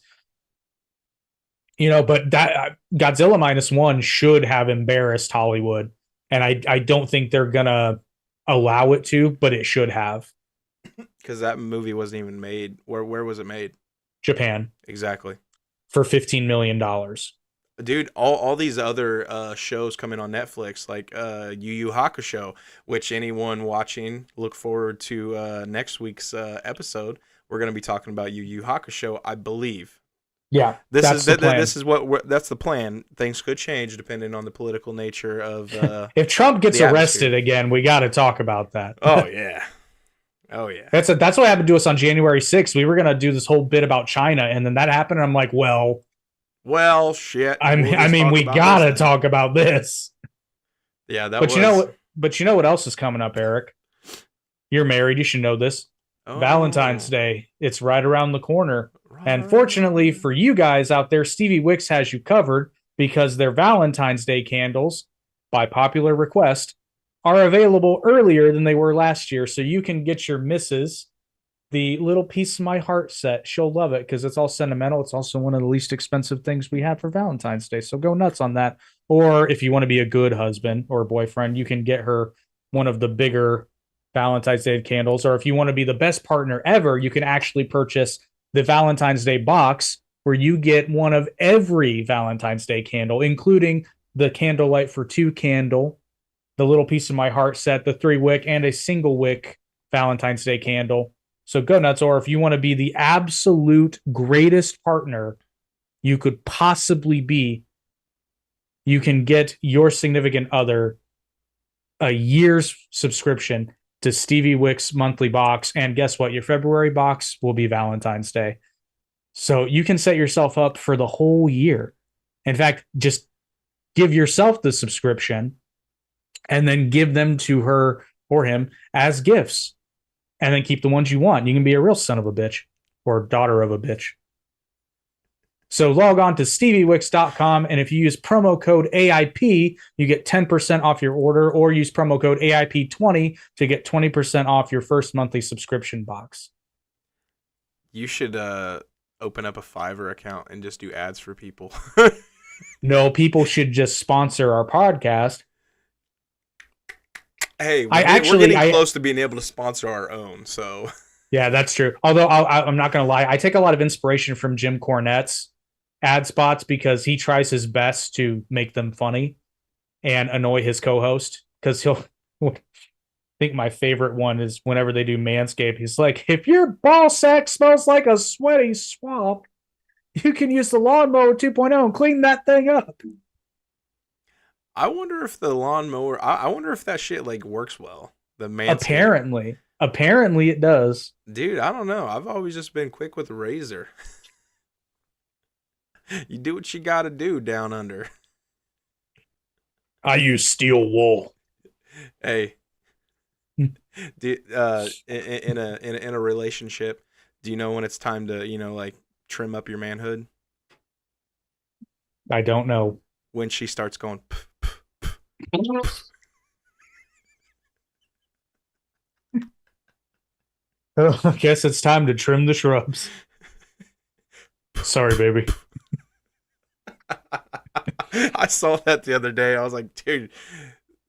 But that Godzilla minus one should have embarrassed Hollywood, and I don't think they're gonna allow it to, but it should have. Because that movie wasn't even made. Where was it made? Japan. Exactly. For $15 million. Dude, all these other shows coming on Netflix, like Yu Yu Hakusho, which anyone watching, look forward to next week's episode. We're going to be talking about Yu Yu Hakusho, I believe. Yeah, that's the plan. Things could change depending on the political nature of. If Trump gets arrested again, we got to talk about that. Oh yeah. Oh yeah. That's what happened to us on January 6th. We were going to do this whole bit about China, and then that happened, and I'm like, well, shit. I mean, we got to talk about this. Yeah, but you know what else is coming up, Eric? You're married, you should know this. Valentine's Day. It's right around the corner. And fortunately for you guys out there, Stevie Wicks has you covered, because their Valentine's Day candles, by popular request, are available earlier than they were last year. So you can get your missus the little piece of my heart set. She'll love it because it's all sentimental. It's also one of the least expensive things we have for Valentine's Day. So go nuts on that. Or if you want to be a good husband or boyfriend, you can get her one of the bigger Valentine's Day candles. Or if you want to be the best partner ever, you can actually purchase the Valentine's Day box, where you get one of every Valentine's Day candle, including the candlelight for two candle, the little piece of my heart set, the 3-wick, and a single wick Valentine's Day candle. So go nuts. Or if you want to be the absolute greatest partner you could possibly be, you can get your significant other a year's subscription to Stevie Wicks' monthly box. And guess what? Your February box will be Valentine's Day. So you can set yourself up for the whole year. In fact, just give yourself the subscription and then give them to her or him as gifts. And then keep the ones you want. You can be a real son of a bitch or daughter of a bitch. So log on to steviewicks.com, and if you use promo code AIP, you get 10% off your order, or use promo code AIP20 to get 20% off your first monthly subscription box. You should open up a Fiverr account and just do ads for people. No, people should just sponsor our podcast. Hey, we're getting close to being able to sponsor our own, so... Yeah, that's true. Although I'm not going to lie, I take a lot of inspiration from Jim Cornette's ad spots, because he tries his best to make them funny and annoy his co-host. Because I think my favorite one is whenever they do Manscaped, he's like, if your ball sack smells like a sweaty swamp, you can use the lawnmower 2.0 and clean that thing up. I wonder if the lawnmower, I wonder if that shit like works well. The Manscaped. Apparently it does. Dude, I don't know. I've always just been quick with a razor. You do what you got to do down under. I use steel wool. Hey, in a relationship, do you know when it's time to like trim up your manhood? I don't know. When she starts going. I guess it's time to trim the shrubs. Sorry, baby. I saw that the other day. I was like, dude,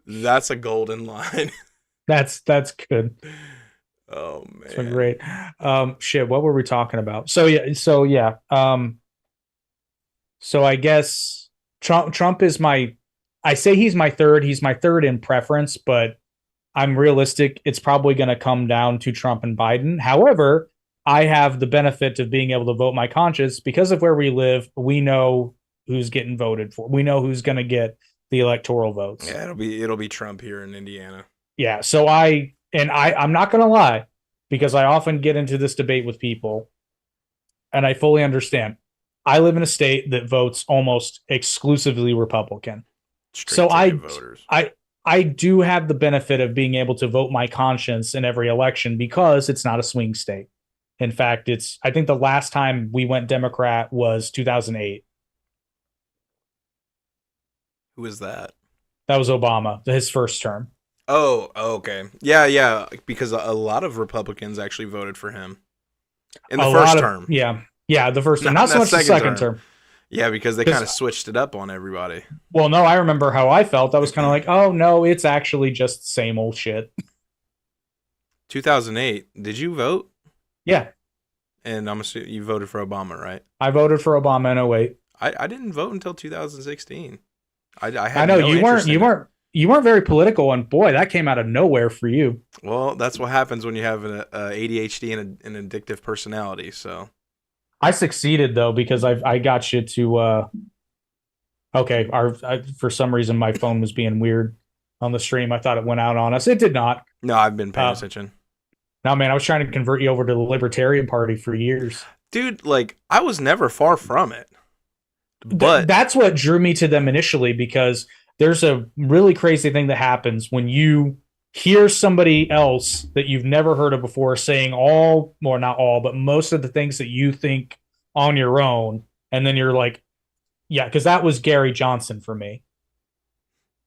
that's a golden line. That's good. Oh man, that's great. Shit, what were we talking about? So yeah. So I guess Trump is my. I say he's my third. He's my third in preference, but I'm realistic. It's probably going to come down to Trump and Biden. However, I have the benefit of being able to vote my conscience because of where we live. We know who's getting voted for. We know who's going to get the electoral votes. Yeah, it'll be Trump here in Indiana. Yeah, so I'm not going to lie, because I often get into this debate with people, and I fully understand. I live in a state that votes almost exclusively Republican. So I do have the benefit of being able to vote my conscience in every election because it's not a swing state. In fact, I think the last time we went Democrat was 2008. Who is that? That was Obama, his first term. Oh, okay. Yeah, because a lot of Republicans actually voted for him in the first term. Yeah, the first term. Not so much the second term. Yeah, because they kind of switched it up on everybody. Well, no, I remember how I felt. I was kind of like, oh, no, it's actually just the same old shit. 2008, did you vote? Yeah. And I'm assuming you voted for Obama, right? I voted for Obama in 08. I didn't vote until 2016. I know you weren't very political, and boy, that came out of nowhere for you. Well, that's what happens when you have an ADHD and an addictive personality. So I succeeded though because I got you to. Okay, for some reason my phone was being weird on the stream. I thought it went out on us. It did not. No, I've been paying attention. No, man, I was trying to convert you over to the Libertarian Party for years. Dude, like, I was never far from it. But that's what drew me to them initially, because there's a really crazy thing that happens when you hear somebody else that you've never heard of before saying all, or not all, but most of the things that you think on your own. And then you're like, yeah, because that was Gary Johnson for me.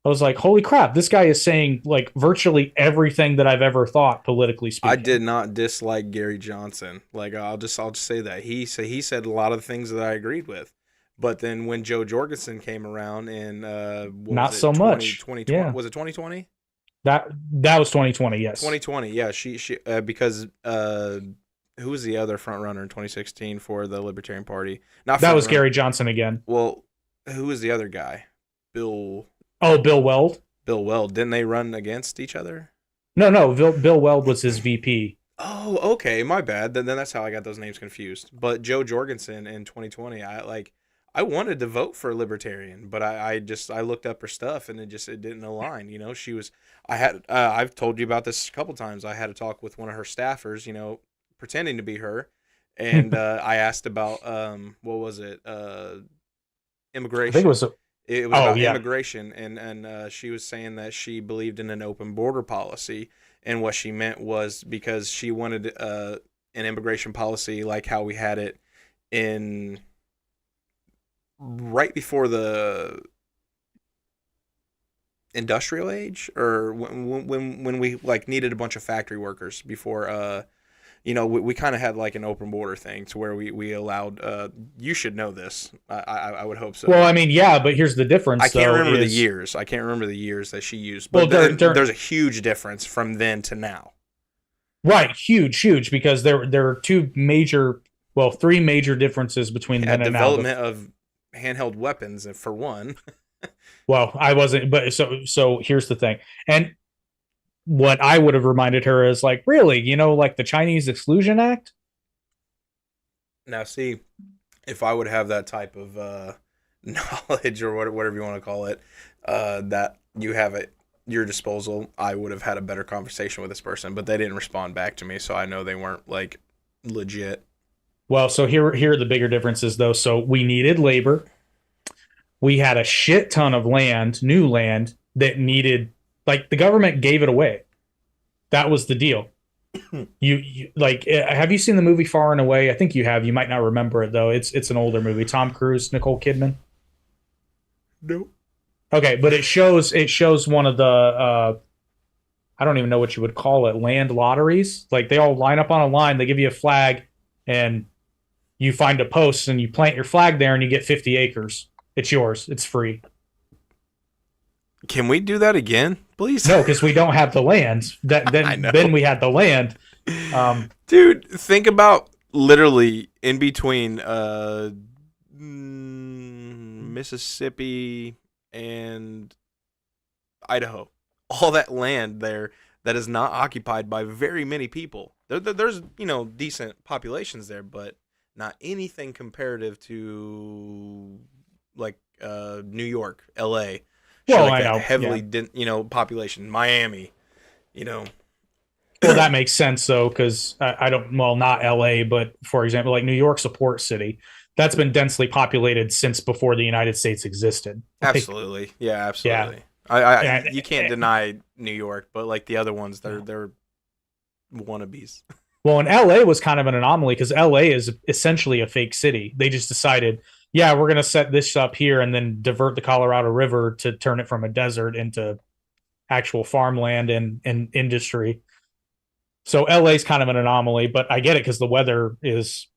I was like, holy crap, this guy is saying like virtually everything that I've ever thought politically speaking. I did not dislike Gary Johnson. Like, I'll just say that. He said a lot of things that I agreed with. But then when Joe Jorgensen came around and not so much. 2020, yeah. Was it 2020? That was 2020, yes. 2020, yeah. She because who was the other front runner in 2016 for the Libertarian Party? That was Gary Johnson again. Well, who was the other guy? Bill Weld. Bill Weld. Didn't they run against each other? No. Bill Weld was his VP. Oh, okay. My bad. Then that's how I got those names confused. But Joe Jorgensen in 2020, I wanted to vote for a Libertarian, but I looked up her stuff and it didn't align. You know, I've told you about this a couple times. I had a talk with one of her staffers, you know, pretending to be her. And I asked about, what was it? Immigration. I think it was about immigration, and she was saying that she believed in an open border policy, and what she meant was because she wanted an immigration policy like how we had it in right before the industrial age, or when we like needed a bunch of factory workers before. You know, we kind of had like an open border thing to where we allowed. You should know this. I would hope so. Well, I mean, yeah, but here's the difference. I can't remember the years. I can't rememher the years that she used. But there's a huge difference from then to now. Right, huge, because there are three major differences between then and now. Development of handheld weapons, for one. Well, I wasn't, but so here's the thing, and what I would have reminded her is like, really, you know, like the Chinese Exclusion Act. Now, see, if I would have that type of knowledge or whatever you want to call it, that you have at your disposal, I would have had a better conversation with this person, but they didn't respond back to me, so I know they weren't like legit. Well, so here are the bigger differences, though. So we needed labor. We had a shit ton of land, new land that needed. Like, the government gave it away. That was the deal. You like, have you seen the movie Far and Away? I think you have. You might not remember it, though. It's an older movie. Tom Cruise, Nicole Kidman. Nope. Okay, but it shows one of the I don't even know what you would call it, land lotteries. Like, they all line up on a line. They give you a flag, and you find a post, and you plant your flag there, and you get 50 acres. It's yours. It's free. Can we do that again, please? No, because we don't have the land. Then we had the land. Dude, think about literally in between Mississippi and Idaho. All that land there that is not occupied by very many people. There's, you know, decent populations there, but not anything comparative to like New York, LA. Well, like I know. Heavily, population. Miami, you know. Well, that makes sense, though, because I don't, well, not LA, but for example, like New York's a port city. That's been densely populated since before the United States existed. Absolutely. Yeah, absolutely. Yeah. You can't deny New York, but like the other ones, they're wannabes. Well, and LA was kind of an anomaly because LA is essentially a fake city. They just decided, yeah, we're going to set this up here and then divert the Colorado River to turn it from a desert into actual farmland and industry. So LA is kind of an anomaly, but I get it because the weather is,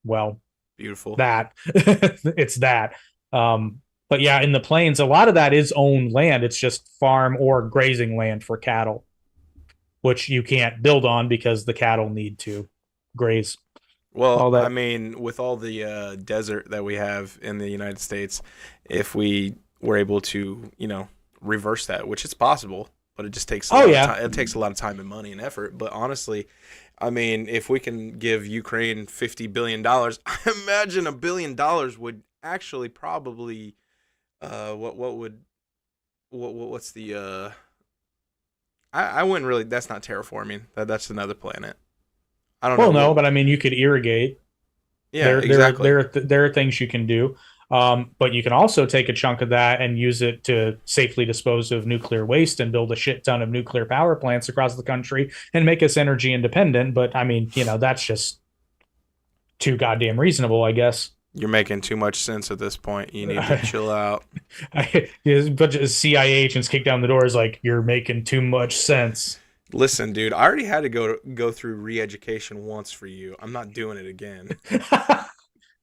well, beautiful. That it's that. But yeah, in the plains, a lot of that is owned land. It's just farm or grazing land for cattle, which you can't build on because the cattle need to graze. Well, I mean, with all the desert that we have in the United States, if we were able to, reverse that, which is possible, but it just takes it takes a lot of time and money and effort. But honestly, I mean, if we can give Ukraine $50 billion, I imagine $1 billion would actually probably, what's the, I wouldn't really, that's not terraforming. That's another planet. I don't know. Well, no, but I mean, you could irrigate. Yeah, exactly. There are things you can do. But you can also take a chunk of that and use it to safely dispose of nuclear waste and build a shit ton of nuclear power plants across the country and make us energy independent. But I mean, that's just too goddamn reasonable, I guess. You're making too much sense at this point. You need to chill out. A bunch of CIA agents kick down the doors like, you're making too much sense. Listen, dude, I already had to go through re-education once for you. I'm not doing it again.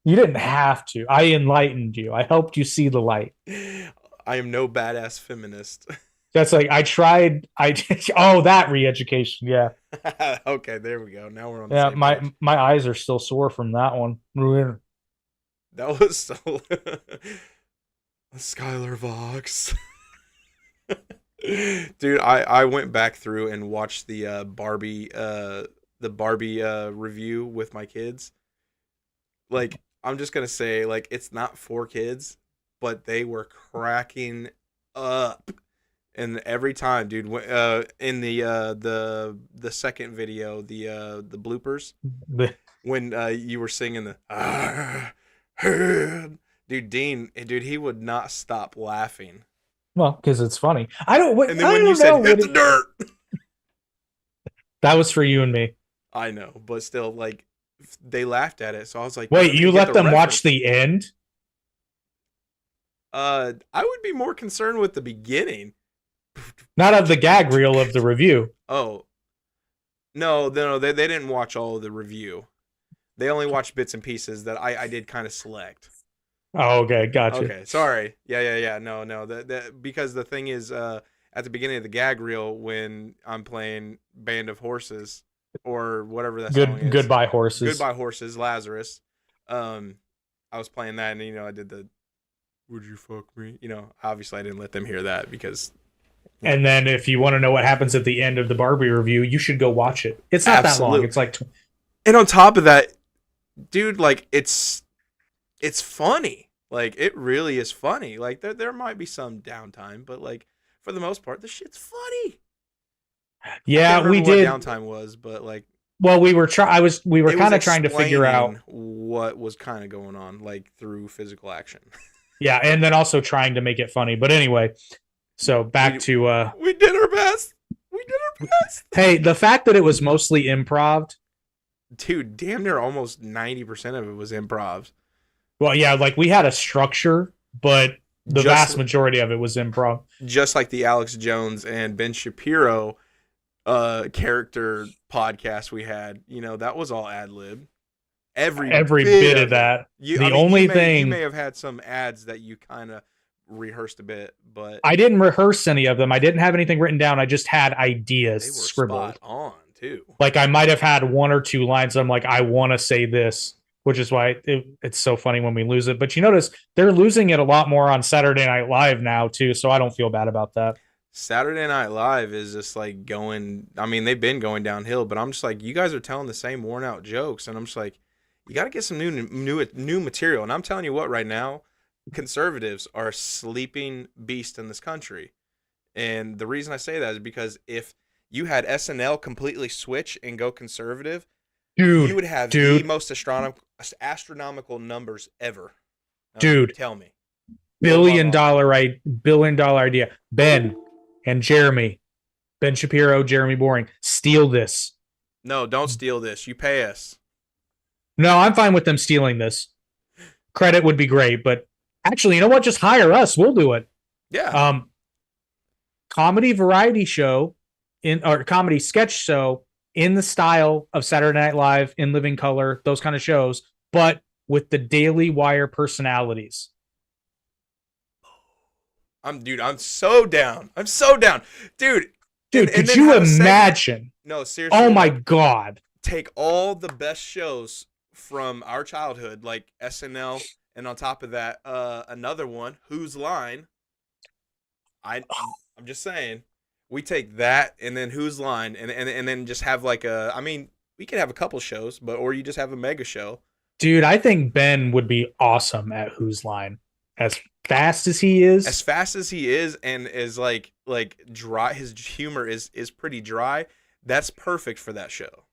You didn't have to. I enlightened you. I helped you see the light. I am no badass feminist. That's like, that re-education, yeah. Okay, there we go. Now we're on the same page. My eyes are still sore from that one. That was so... Skylar Vox. Dude, I went back through and watched the Barbie review with my kids. Like, I'm just gonna say, like, it's not for kids, but they were cracking up, and every time, dude, in the second video, the bloopers, when you were singing dude, Dean, he would not stop laughing. Well, because it's funny. I don't. And then when you said hit the dirt, that was for you and me. I know, but still, like, they laughed at it, so I was like, "Wait, you let them watch the end?" I would be more concerned with the beginning, not of the gag reel of the review. Oh, no, they didn't watch all of the review. They only watched bits and pieces that I did kind of select. Oh, okay, gotcha. Okay, sorry. Yeah. No. Because the thing is, at the beginning of the gag reel, when I'm playing Band of Horses or whatever that song is, Goodbye Horses, Lazarus. I was playing that, and I did the "Would you fuck me?" Obviously I didn't let them hear that because. And then, if you want to know what happens at the end of the Barbie review, you should go watch it. It's not that long. It's like. And on top of that, dude, like it's funny. Like, it really is funny. Like, there might be some downtime, but, like, for the most part, the shit's funny. Yeah, we did. What downtime was, but, like, well, we were kind of trying to figure out what was kind of going on, like, through physical action. Yeah, and then also trying to make it funny. But anyway, so back to we did our best. Hey, the fact that it was mostly improv, dude, damn near almost 90% of it was improv. Well, yeah, like, we had a structure, but the vast majority of it was improv. Just like the Alex Jones and Ben Shapiro character podcast we had, that was all ad lib. Every bit of that. You may have had some ads that you kind of rehearsed a bit, but I didn't rehearse any of them. I didn't have anything written down. I just had ideas scribbled. Spot on too. Like, I might have had one or two lines. I'm like, I want to say this. Which is why it's so funny when we lose it. But you notice they're losing it a lot more on Saturday Night Live now, too. So I don't feel bad about that. Saturday Night Live is just like going. I mean, they've been going downhill, but I'm just like, you guys are telling the same worn out jokes. And I'm just like, you got to get some new material. And I'm telling you what, right now, conservatives are a sleeping beast in this country. And the reason I say that is because if you had SNL completely switch and go conservative, you would have the most astronomical numbers ever. Dude, tell me. Billion dollar idea. Ben and Jeremy, Ben Shapiro, Jeremy Boring, steal this. No, don't steal this. You pay us. No, I'm fine with them stealing this. credit would be great, but actually, you know what? Just hire us. We'll do it. Yeah. Comedy variety show or comedy sketch show in the style of Saturday Night Live, In Living Color, those kind of shows, but with the Daily Wire personalities. I'm so down. I'm so down. Dude, could you imagine? No, seriously. Oh my God. Take all the best shows from our childhood, like SNL, and on top of that, another one, Whose Line. I'm just saying, we take that and then Whose Line, and then just have like we could have a couple shows, or you just have a mega show. Dude, I think Ben would be awesome at Whose Line. As fast as he is, and is like dry. His humor is pretty dry. That's perfect for that show.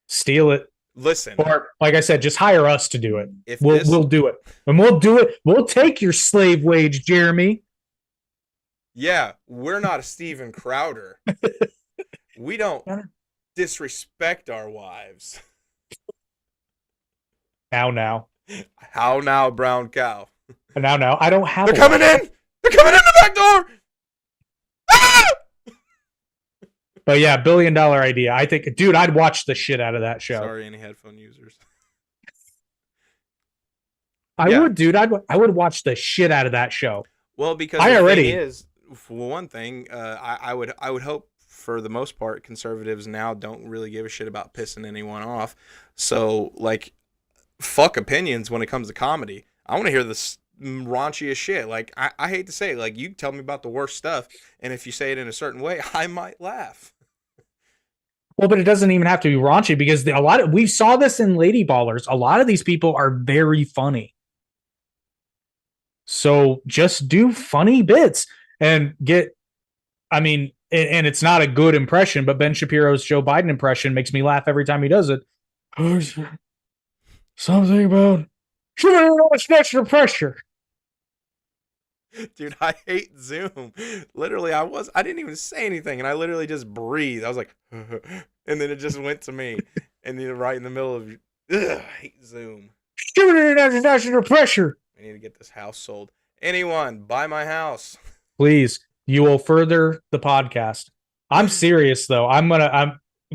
Steal it. Listen, or like I said, just hire us to do it. We'll do it, and we'll do it. We'll take your slave wage, Jeremy. Yeah, we're not a Steven Crowder. We don't disrespect our wives. How now, brown cow? Now, I don't have. They're coming in. They're coming in the back door. Ah! But yeah, $1 billion idea. I think, dude, I'd watch the shit out of that show. Sorry, any headphone users. I would, dude. I would watch the shit out of that show. Well, because the thing is, for one thing, I would hope for the most part, conservatives now don't really give a shit about pissing anyone off. So like, fuck opinions when it comes to comedy. I want to hear this raunchiest shit. Like, I hate to say it, like, you tell me about the worst stuff, and if you say it in a certain way, I might laugh. Well, but it doesn't even have to be raunchy, because we saw this in Lady Ballers. A lot of these people are very funny. So just do funny bits and and it's not a good impression, but Ben Shapiro's Joe Biden impression makes me laugh every time he does it. Something about extra pressure. Dude, I hate Zoom. Literally, I didn't even say anything, and I literally just breathed. I was like, and then it just went to me, and then right in the middle of, I hate Zoom. Extra pressure. I need to get this house sold. Anyone, buy my house. Please, you will further the podcast. I'm serious though. I'm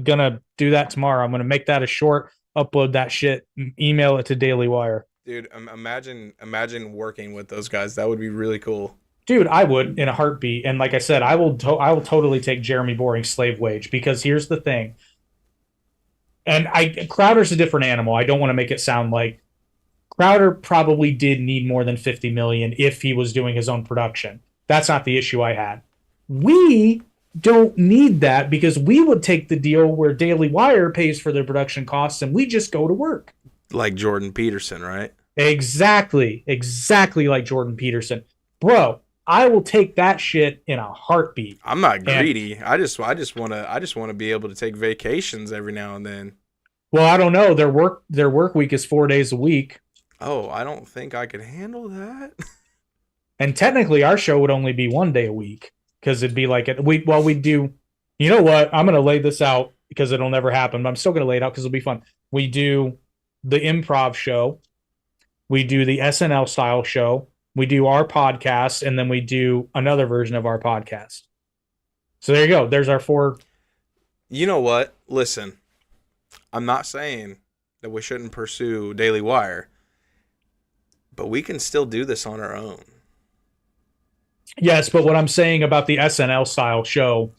gonna do that tomorrow. I'm gonna make that a short, upload that shit, email it to Daily Wire. Dude, imagine working with those guys. That would be really cool. Dude, I would in a heartbeat. And like I said, I will totally take Jeremy Boring's slave wage, because here's the thing. And Crowder's a different animal. I don't want to make it sound like Crowder probably did need more than $50 million if he was doing his own production. That's not the issue I had. We don't need that, because we would take the deal where Daily Wire pays for their production costs and we just go to work. Like Jordan Peterson, right? Exactly like Jordan Peterson. Bro, I will take that shit in a heartbeat. I'm not greedy. I just want to be able to take vacations every now and then. Well, I don't know. Their work week is 4 days a week. Oh, I don't think I could handle that. And technically, our show would only be 1 day a week, because it'd be like we do. You know what? I'm going to lay this out because it'll never happen, but I'm still going to lay it out because it'll be fun. We do the improv show, we do the SNL style show, we do our podcast, and then we do another version of our podcast. So there you go. There's our 4. You know what? Listen, I'm not saying that we shouldn't pursue Daily Wire, but we can still do this on our own. Yes, but what I'm saying about the SNL style show,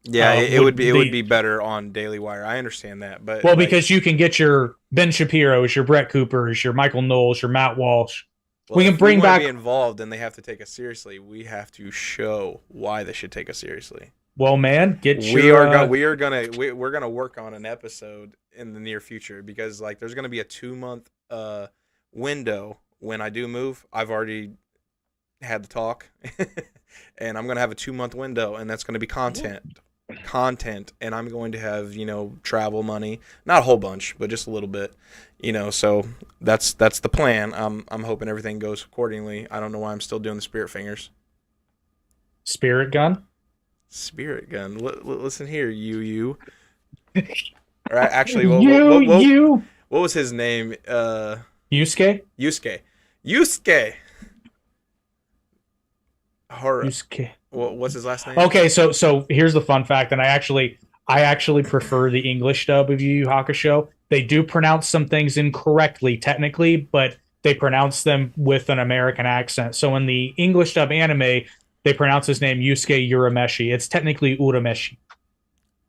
it would be better on Daily Wire. I understand that, but because you can get your Ben Shapiro's, your Brett Cooper's, your Michael Knowles, your Matt Walsh. We can bring back. Be involved, and they have to take us seriously. We have to show why they should take us seriously. Well, man, we're gonna work on an episode in the near future, because like there's gonna be a 2-month window when I do move. I've already had the talk, and I'm gonna have a 2-month window, and that's gonna be content, and I'm going to have travel money, not a whole bunch, but just a little bit, So that's the plan. I'm hoping everything goes accordingly. I don't know why I'm still doing the spirit fingers. Spirit gun. Listen here, you. All right, actually, what was his name? Yusuke? Yusuke. Yusuke. Yusuke. What's his last name? Okay, so here's the fun fact, and I actually prefer the English dub of Yu Yu Hakusho. They do pronounce some things incorrectly technically, but they pronounce them with an American accent. So in the English dub anime, they pronounce his name Yusuke Urameshi. It's technically Urameshi.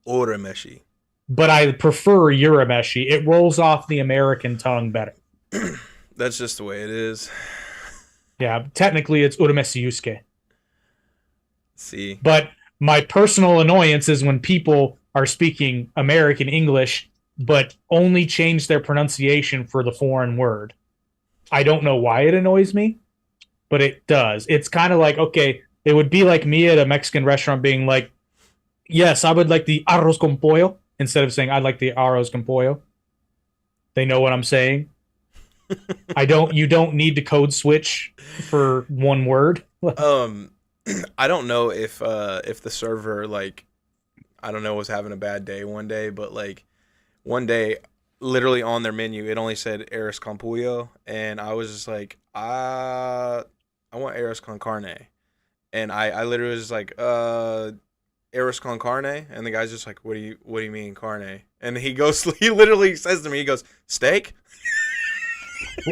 Urameshi. But I prefer Urameshi. It rolls off the American tongue better. That's just the way it is. Yeah, technically it's Urameshi Yusuke. See. But my personal annoyance is when people are speaking American English, but only change their pronunciation for the foreign word. I don't know why it annoys me, but it does. It's kind of like, okay, it would be like me at a Mexican restaurant being like, yes, I would like the arroz con pollo, instead of saying I'd like the arroz con pollo. They know what I'm saying. You don't need to code switch for one word. I don't know if the server, like, I don't know, was having a bad day one day, but like one day, literally on their menu, it only said arroz con pollo, and I was just like, I want arroz con carne, and I literally was just like, arroz con carne, and the guy's just like, what do you mean carne? And he literally says to me, he goes, steak.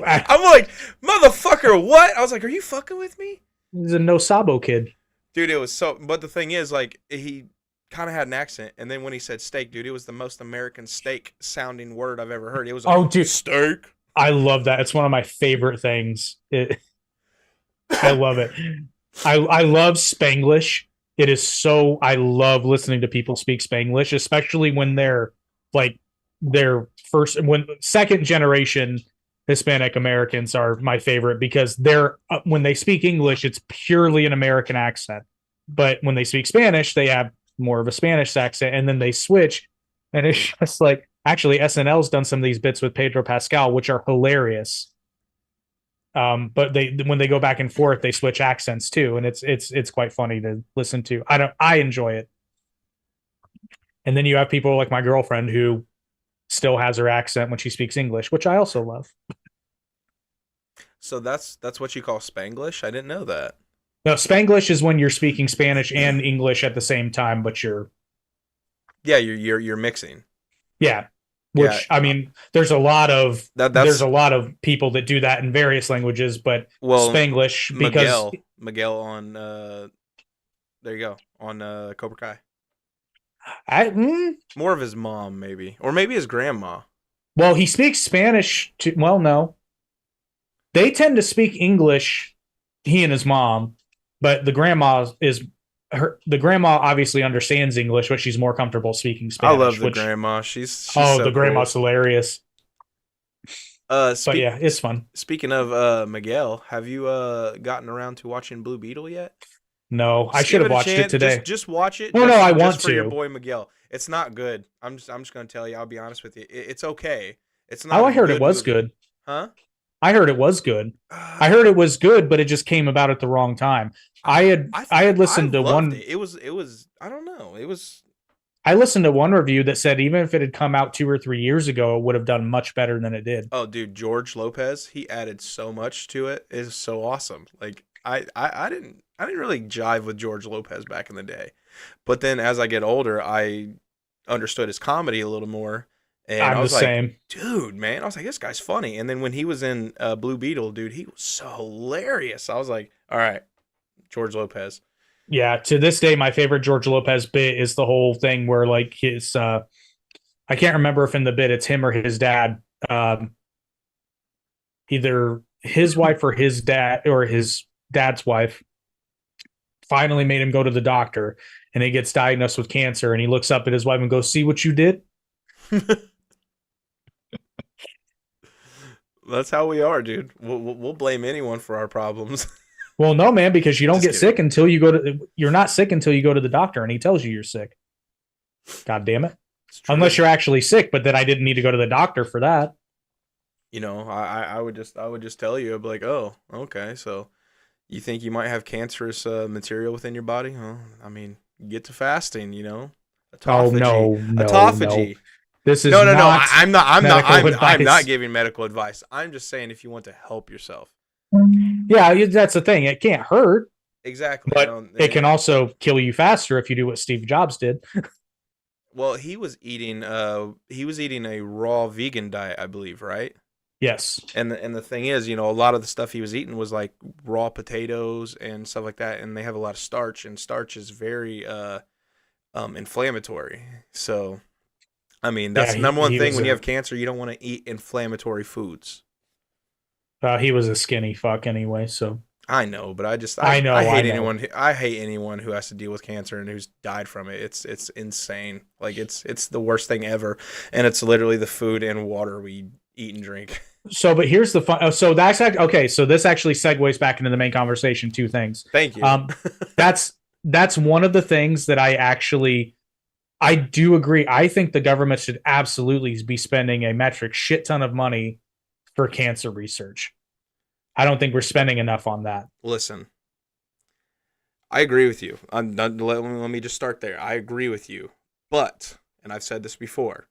I'm like, motherfucker, what? I was like, are you fucking with me? He's a no sabo kid. Dude, it was so, but the thing is, like, he kind of had an accent, and then when he said steak, dude, it was the most American steak sounding word I've ever heard. It was like, oh, dude, steak. I love that. It's one of my favorite things. I love it. I love Spanglish. It is so, I love listening to people speak Spanglish, especially when they're like second generation Hispanic Americans are my favorite, because they're when they speak English, it's purely an American accent. But when they speak Spanish, they have more of a Spanish accent, and then they switch. And it's just like, actually, SNL's done some of these bits with Pedro Pascal, which are hilarious. But when they go back and forth, they switch accents too, and it's quite funny to listen to. I enjoy it. And then you have people like my girlfriend who still has her accent when she speaks English, which I also love. So that's what you call Spanglish? I didn't know that. No, Spanglish is when you're speaking Spanish and English at the same time, but you're mixing. Yeah. Which, yeah. I mean, there's a lot of people that do that in various languages, but Spanglish, because Miguel on there you go, on Cobra Kai. More of his mom, maybe, or maybe his grandma. Well, he speaks Spanish too. Well, no, they tend to speak English, he and his mom, but the grandma obviously understands English, but she's more comfortable speaking Spanish. I love the grandma. She's so the grandma's cool. Hilarious. But yeah, it's fun. Speaking of Miguel, have you gotten around to watching Blue Beetle yet? No, I should have watched it today. Just watch it. No, I want to. For your boy Miguel. It's not good. I'm just gonna tell you. I'll be honest with you. It's okay. It's not. Oh, I heard it was good. Huh? I heard it was good. I heard it was good, but it just came about at the wrong time. I had listened to one. It was. I don't know. It was. I listened to one review that said even if it had come out 2 or 3 years ago, it would have done much better than it did. Oh, dude, George Lopez, he added so much to it. It's so awesome. Like I didn't really jive with George Lopez back in the day, but then as I get older, I understood his comedy a little more. And I was like, same. Dude, man, I was like, this guy's funny. And then when he was in Blue Beetle, dude, he was so hilarious. I was like, all right, George Lopez. Yeah, to this day, my favorite George Lopez bit is the whole thing where, like, his I can't remember if in the bit it's him or his dad, either his wife or his dad or his dad's wife finally made him go to the doctor, and he gets diagnosed with cancer, and he looks up at his wife and goes, "See what you did?" That's how we are, dude. We'll blame anyone for our problems. Well, no, man, because you don't get sick until you go to. You're not sick until you go to the doctor, and he tells you you're sick. God damn it! Unless you're actually sick, but then I didn't need to go to the doctor for that. You know, I would just tell you, I'd be like, oh, okay, so you think you might have cancerous material within your body? Huh? I mean, get to fasting. You know, autophagy. Oh no, autophagy. No. This is no. I'm not giving medical advice. I'm just saying if you want to help yourself. Yeah, that's the thing. It can't hurt. Exactly. But it can also kill you faster if you do what Steve Jobs did. Well, he was eating a raw vegan diet, I believe, right? Yes. And the thing is, a lot of the stuff he was eating was like raw potatoes and stuff like that, and they have a lot of starch, and starch is very inflammatory. So, I mean, that's the number one thing when you have cancer. You don't want to eat inflammatory foods. He was a skinny fuck anyway, so. I know, but I hate anyone who has to deal with cancer and who's died from it. It's insane. Like it's the worst thing ever, and it's literally the food and water we eat and drink. So, but here's the fun. So that's okay. So this actually segues back into the main conversation. Two things. Thank you. That's one of the things that I do agree. I think the government should absolutely be spending a metric shit ton of money for cancer research. I don't think we're spending enough on that. Listen, I agree with you. Let me just start there. I agree with you. But, and I've said this before,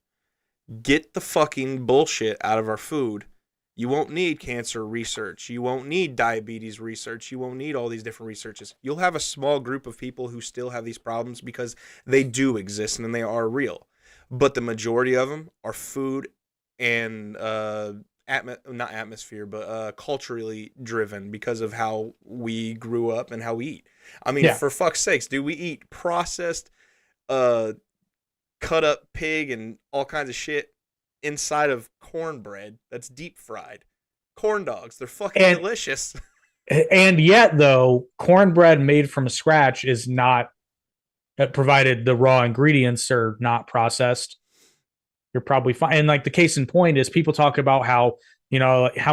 get the fucking bullshit out of our food. You won't need cancer research. You won't need diabetes research. You won't need all these different researches. You'll have a small group of people who still have these problems because they do exist and they are real. But the majority of them are food and not atmosphere, but culturally driven because of how we grew up and how we eat. I mean, for fuck's sakes, do we eat processed, cut up pig and all kinds of shit inside of cornbread that's deep fried? Corn dogs, they're fucking delicious. And yet, though, cornbread made from scratch is not, provided the raw ingredients are not processed, you're probably fine. And like the case in point is people talk about how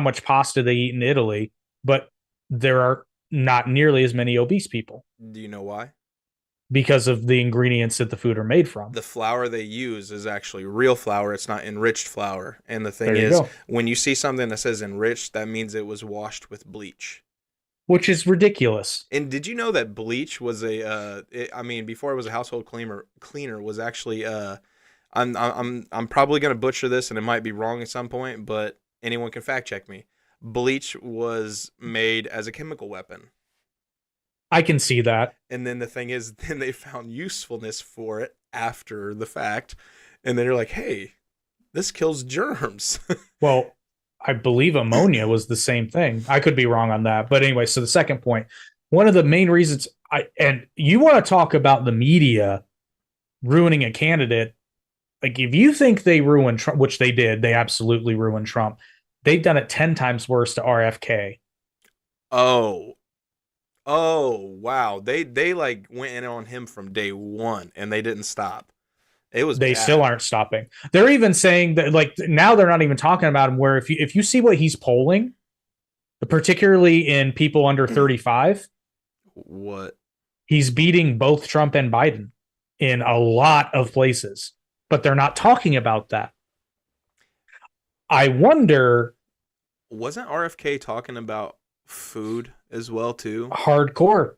much pasta they eat in Italy, but there are not nearly as many obese people. Do you know why? Because of the ingredients that the food are made from. The flour they use is actually real flour. It's not enriched flour. And the thing is, when you see something that says enriched, that means it was washed with bleach. Which is ridiculous. And did you know that bleach was before it was a household cleaner was actually I'm probably going to butcher this and it might be wrong at some point, but anyone can fact check me. Bleach was made as a chemical weapon. I can see that. And then the thing is, then they found usefulness for it after the fact. And then they're like, hey, this kills germs. Well, I believe ammonia was the same thing. I could be wrong on that. But anyway, so the second point, one of the main reasons and you want to talk about the media ruining a candidate. Like if you think they ruined Trump, which they did, they absolutely ruined Trump. They've done it 10 times worse to RFK. Oh, wow. They like went in on him from day one and they didn't stop. They still aren't stopping. They're even saying that like now they're not even talking about him where if you see what he's polling, particularly in people under 35, what? He's beating both Trump and Biden in a lot of places, but they're not talking about that. I wonder, wasn't RFK talking about food as well too? Hardcore.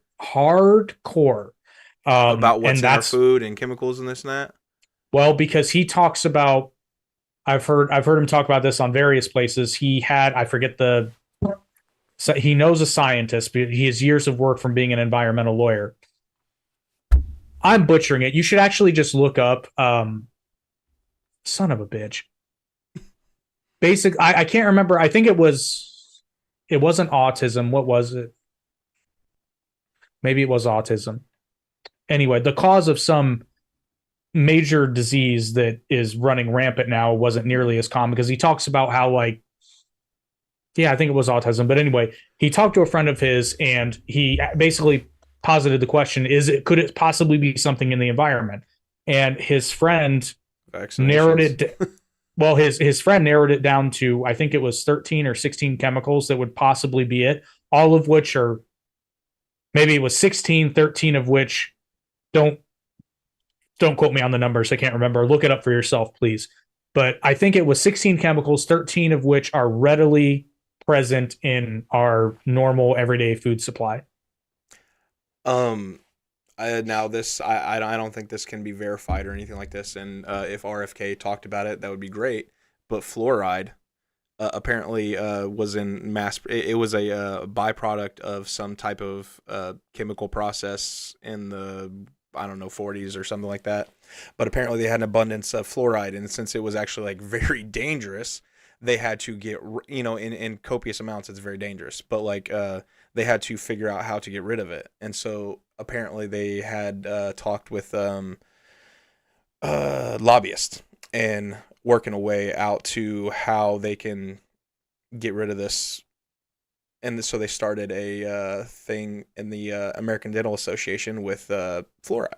About what's in our food and chemicals and this and that. Well, because he talks about, I've heard him talk about this on various places. He knows a scientist, but he has years of work from being an environmental lawyer. I'm butchering it. You should actually just look up, son of a bitch. I can't remember. I think it wasn't autism. What was it? Maybe it was autism. Anyway, the cause of some major disease that is running rampant now wasn't nearly as common because he talks about how I think it was autism. But anyway, he talked to a friend of his and he basically posited the question, could it possibly be something in the environment? And his friend narrowed it. Well, his friend narrowed it down to, I think it was 13 or 16 chemicals that would possibly be it, all of which are, maybe it was 16, 13 of which don't quote me on the numbers. I can't remember. Look it up for yourself, please. But I think it was 16 chemicals, 13 of which are readily present in our normal everyday food supply. Now this, I don't think this can be verified or anything like this. And if RFK talked about it, that would be great. But fluoride apparently was in mass. It was a byproduct of some type of chemical process in the, I don't know, 40s or something like that. But apparently they had an abundance of fluoride, and since it was actually like very dangerous, they had to get, in copious amounts. It's very dangerous, but like they had to figure out how to get rid of it, and so apparently they had talked with lobbyists and working a way out to how they can get rid of this. And so they started a thing in the American Dental Association with fluoride.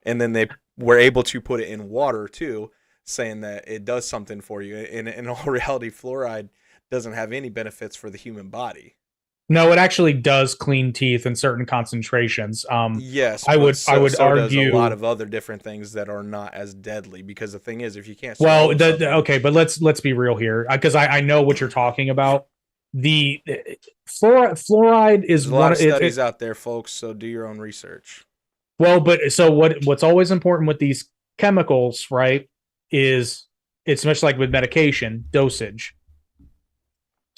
And then they were able to put it in water too, saying that it does something for you. And in all reality, fluoride doesn't have any benefits for the human body. No, it actually does clean teeth in certain concentrations. Yes, I would argue does a lot of other different things that are not as deadly. Because the thing is, if you can't, okay, but let's be real here, because I know what you're talking about. The fluoride is There's a lot of studies out there, folks. So do your own research. Well, but so what's always important with these chemicals, right, is it's much like with medication, dosage.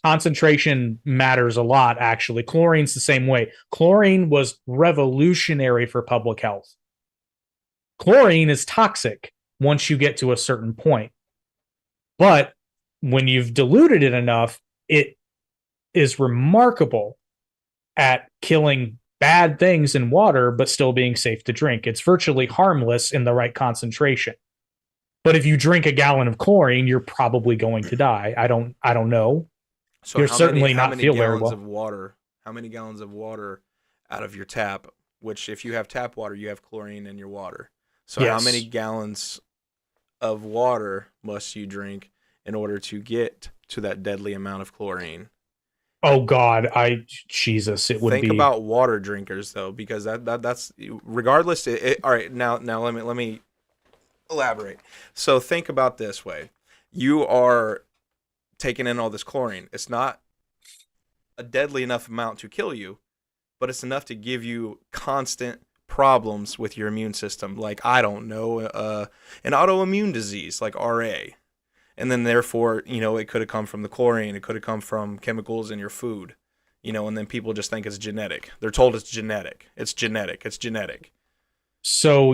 Concentration matters a lot, actually. Chlorine's the same way. Chlorine was revolutionary for public health. Chlorine is toxic once you get to a certain point. But when you've diluted it enough, it is remarkable at killing bad things in water, but still being safe to drink. It's virtually harmless in the right concentration. But if you drink a gallon of chlorine, you're probably going to die. I don't know. So you're certainly not feel very well. How many gallons of water out of your tap? Which, if you have tap water, you have chlorine in your water. So yes. How many gallons of water must you drink in order to get to that deadly amount of chlorine? Oh God, Jesus, it would be. Think about water drinkers though, because that's regardless. All right, now let me elaborate. So think about this way: you are taking in all this chlorine. It's not a deadly enough amount to kill you, but it's enough to give you constant problems with your immune system, like, I don't know, an autoimmune disease like RA. And then therefore, it could have come from the chlorine, it could have come from chemicals in your food, and then people just think it's genetic. They're told it's genetic. It's genetic. It's genetic. So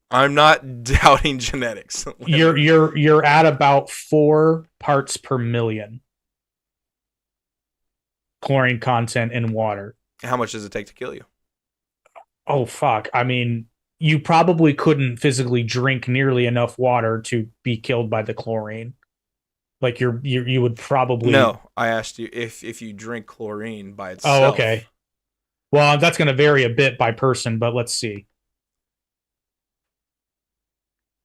I'm not doubting genetics. You're at about 4 parts per million chlorine content in water. How much does it take to kill you? Oh fuck! I mean, you probably couldn't physically drink nearly enough water to be killed by the chlorine. Like you would probably. No, I asked you if you drink chlorine by itself. Oh, okay. Well, that's going to vary a bit by person, but let's see.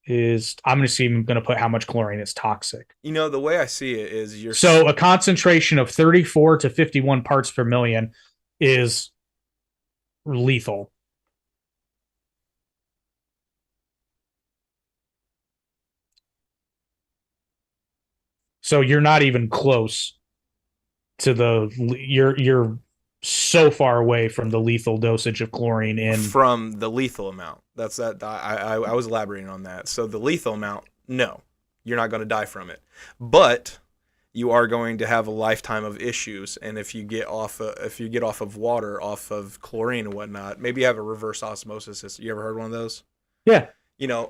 I'm going to put how much chlorine is toxic. The way I see it is so a concentration of 34 to 51 parts per million is lethal. So you're not even close to you're so far away from the lethal dosage of chlorine from the lethal amount. That's that. I was elaborating on that. So the lethal amount, no, you're not going to die from it, but you are going to have a lifetime of issues. And if you get off of water, off of chlorine and whatnot, maybe you have a reverse osmosis system. You ever heard one of those? Yeah.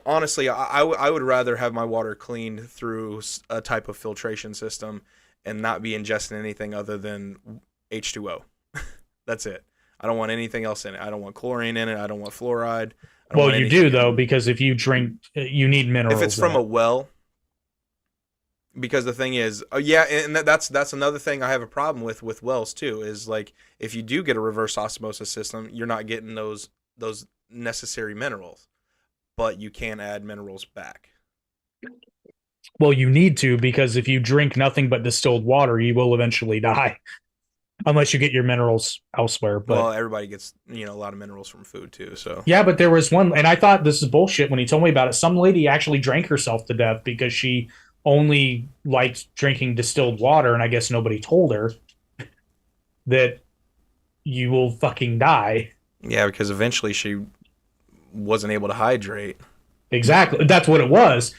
Honestly, I would rather have my water cleaned through a type of filtration system and not be ingesting anything other than H2O. That's it. I don't want anything else in it. I don't want chlorine in it. I don't want fluoride. Well, you do though, because if you drink, you need minerals. If it's from a well, because the thing is, and that's another thing I have a problem with wells too. Is like, if you do get a reverse osmosis system, you're not getting those necessary minerals, but you can add minerals back. Well, you need to, because if you drink nothing but distilled water, you will eventually die. Unless you get your minerals elsewhere. But well, everybody gets, a lot of minerals from food too. So yeah, but there was one, and I thought this is bullshit when he told me about it. Some lady actually drank herself to death because she only liked drinking distilled water, and I guess nobody told her that you will fucking die. Yeah, because eventually she wasn't able to hydrate. Exactly. That's what it was.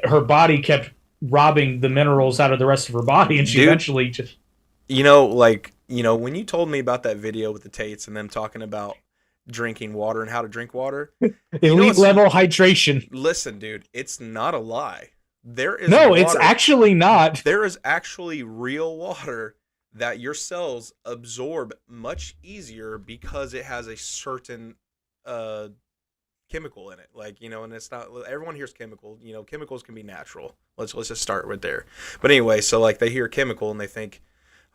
Her body kept robbing the minerals out of the rest of her body, and she Dude, eventually just. When you told me about that video with the Tates and them talking about drinking water and how to drink water, Elite level hydration. Listen, dude, it's not a lie. There is no, water. It's actually not. There is actually real water that your cells absorb much easier because it has a certain chemical in it. Like, and it's not, everyone hears chemical, chemicals can be natural. Let's just start right there. But anyway, so like they hear chemical and they think,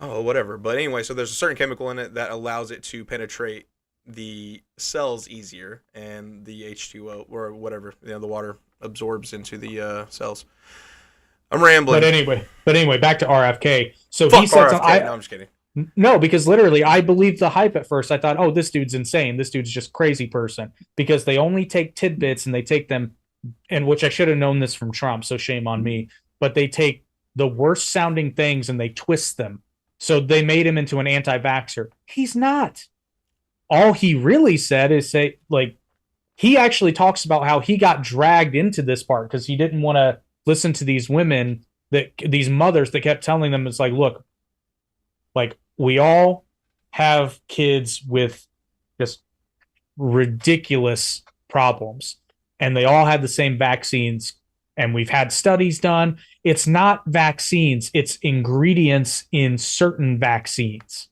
oh, whatever. But anyway, so there's a certain chemical in it that allows it to penetrate the cells easier, and the H2O or whatever, the water absorbs into the cells. I'm rambling. But anyway, back to RFK. So Fuck he said RFK. No, I'm just kidding. No, because literally I believed the hype at first. I thought, oh, this dude's insane. This dude's just crazy person, because they only take tidbits and they take them, and which I should have known this from Trump, so shame on me, but they take the worst sounding things and they twist them. So they made him into an anti-vaxxer. He's not. All he really said is he actually talks about how he got dragged into this part because he didn't want to listen to these women, these mothers that kept telling them, it's like, look, like, we all have kids with just ridiculous problems, and they all had the same vaccines, and we've had studies done. It's not vaccines, it's ingredients in certain vaccines.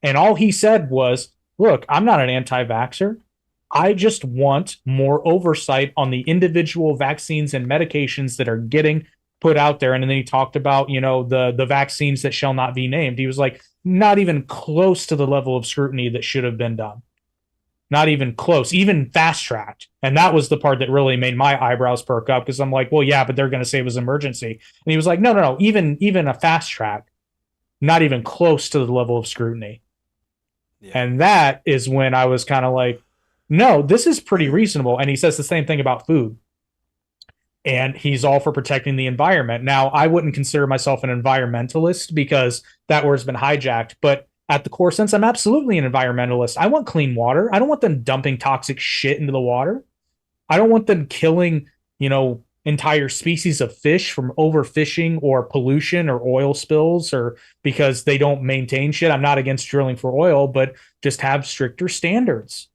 And all he said was, look, I'm not an anti-vaxxer. I just want more oversight on the individual vaccines and medications that are getting put out there. And then he talked about, the vaccines that shall not be named. He was like, not even close to the level of scrutiny that should have been done. Not even close, even fast-tracked. And that was the part that really made my eyebrows perk up, because I'm like, well, yeah, but they're going to say it was emergency. And he was like, no, even a fast track, not even close to the level of scrutiny. Yeah. And that is when I was kind of like, no, this is pretty reasonable. And he says the same thing about food. And he's all for protecting the environment. Now, I wouldn't consider myself an environmentalist because that word's been hijacked. But at the core sense, I'm absolutely an environmentalist. I want clean water. I don't want them dumping toxic shit into the water. I don't want them killing, entire species of fish from overfishing or pollution or oil spills, or because they don't maintain shit. I'm not against drilling for oil, but just have stricter standards.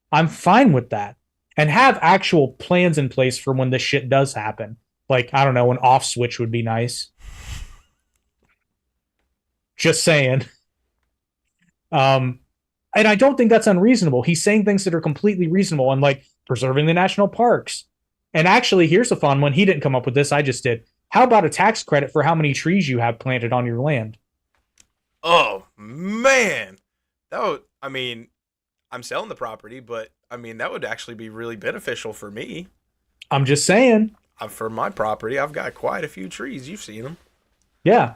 I'm fine with that. And have actual plans in place for when this shit does happen. Like, I don't know, an off switch would be nice. Just saying. And I don't think that's unreasonable. He's saying things that are completely reasonable, and like preserving the national parks. And actually, here's a fun one. He didn't come up with this. I just did. How about a tax credit for how many trees you have planted on your land? Oh, man. I'm selling the property, but that would actually be really beneficial for me. I'm just saying. For my property, I've got quite a few trees. You've seen them. Yeah.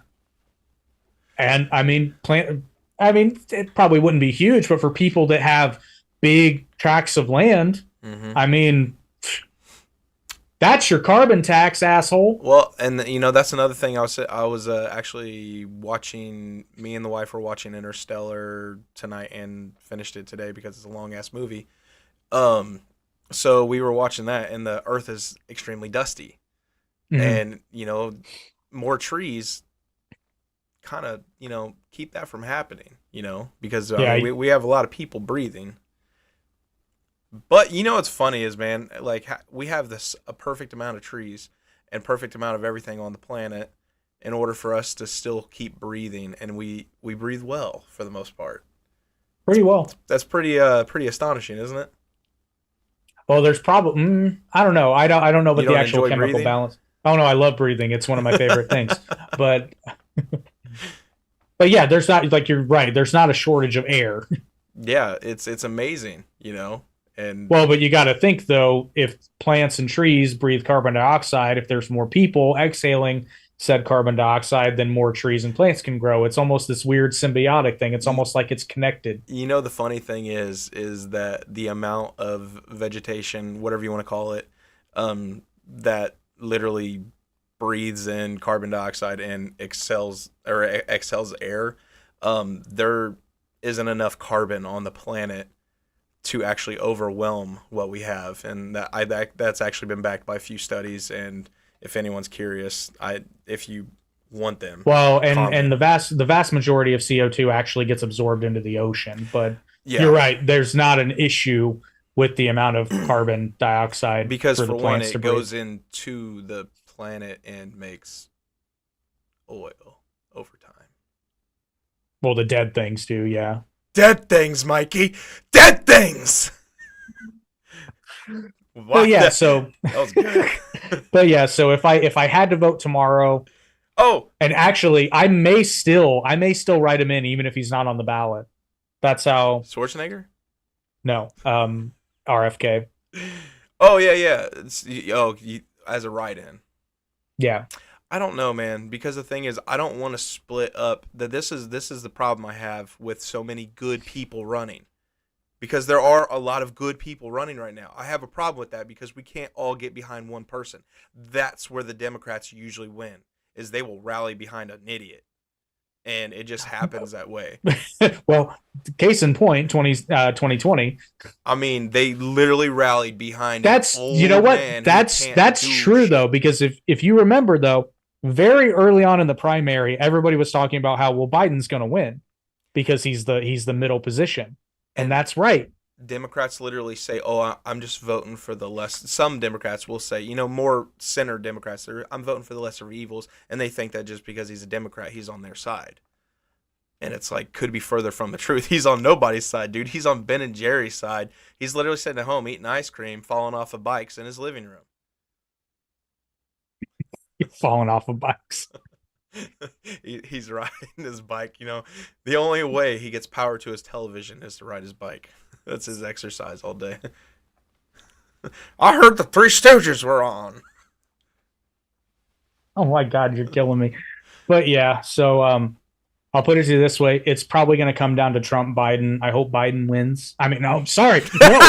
And it probably wouldn't be huge, but for people that have big tracts of land, that's your carbon tax, asshole. Well, and that's another thing. I was actually watching. Me and the wife were watching Interstellar tonight and finished it today because it's a long ass movie. So we were watching that, and the Earth is extremely dusty, and more trees kind of keep that from happening. Because we have a lot of people breathing. But what's funny is, man, like, we have a perfect amount of trees and perfect amount of everything on the planet in order for us to still keep breathing, and we breathe well for the most part. Pretty well. That's pretty astonishing, isn't it? Well, there's probably I don't know. I don't know about the actual chemical breathing? balance. Oh no, I love breathing. It's one of my favorite things. But yeah, there's not, like, you're right. There's not a shortage of air. Yeah, it's amazing, And well, but you got to think, though, if plants and trees breathe carbon dioxide, if there's more people exhaling said carbon dioxide, then more trees and plants can grow. It's almost this weird symbiotic thing. It's almost like it's connected. The funny thing is that the amount of vegetation, whatever you want to call it, that literally breathes in carbon dioxide and exhales air, there isn't enough carbon on the planet to actually overwhelm what we have, and that's actually been backed by a few studies. And if anyone's curious, if you want them, and the vast majority of CO2 actually gets absorbed into the ocean. But you're right, there's not an issue with the amount of carbon dioxide because for one, it goes into the planet and makes oil over time. Well, the dead things do, yeah. Dead things, Mikey. Dead things. Well, yeah. So that was good. But yeah, so if I had to vote tomorrow, and actually, I may still write him in even if he's not on the ballot. That's how Schwarzenegger. No, RFK. Oh yeah. As a write-in. Yeah. I don't know, man, because the thing is, I don't want to split up. This is the problem I have with so many good people running, because there are a lot of good people running right now. I have a problem with that because we can't all get behind one person. That's where the Democrats usually win, is they will rally behind an idiot, and it just happens that way. Well, case in point, 2020. I mean, they literally rallied behind. That's That's true though, because if you remember though, very early on in the primary, everybody was talking about how Biden's going to win because he's the middle position, and that's right. Democrats literally say, "Oh, I'm just voting for the less." Some Democrats will say, more center Democrats, I'm voting for the lesser of evils, and they think that just because he's a Democrat, he's on their side. And it's like, could be further from the truth. He's on nobody's side, dude. He's on Ben and Jerry's side. He's literally sitting at home eating ice cream, falling off of bikes in his living room. Falling off of bikes. He's riding his bike. The only way he gets power to his television is to ride his bike. That's his exercise all day. I heard the Three Stooges were on. Oh my God, you're killing me. But yeah, so I'll put it to you this way. It's probably going to come down to Trump, Biden. I hope Biden wins. I mean, no, sorry. No.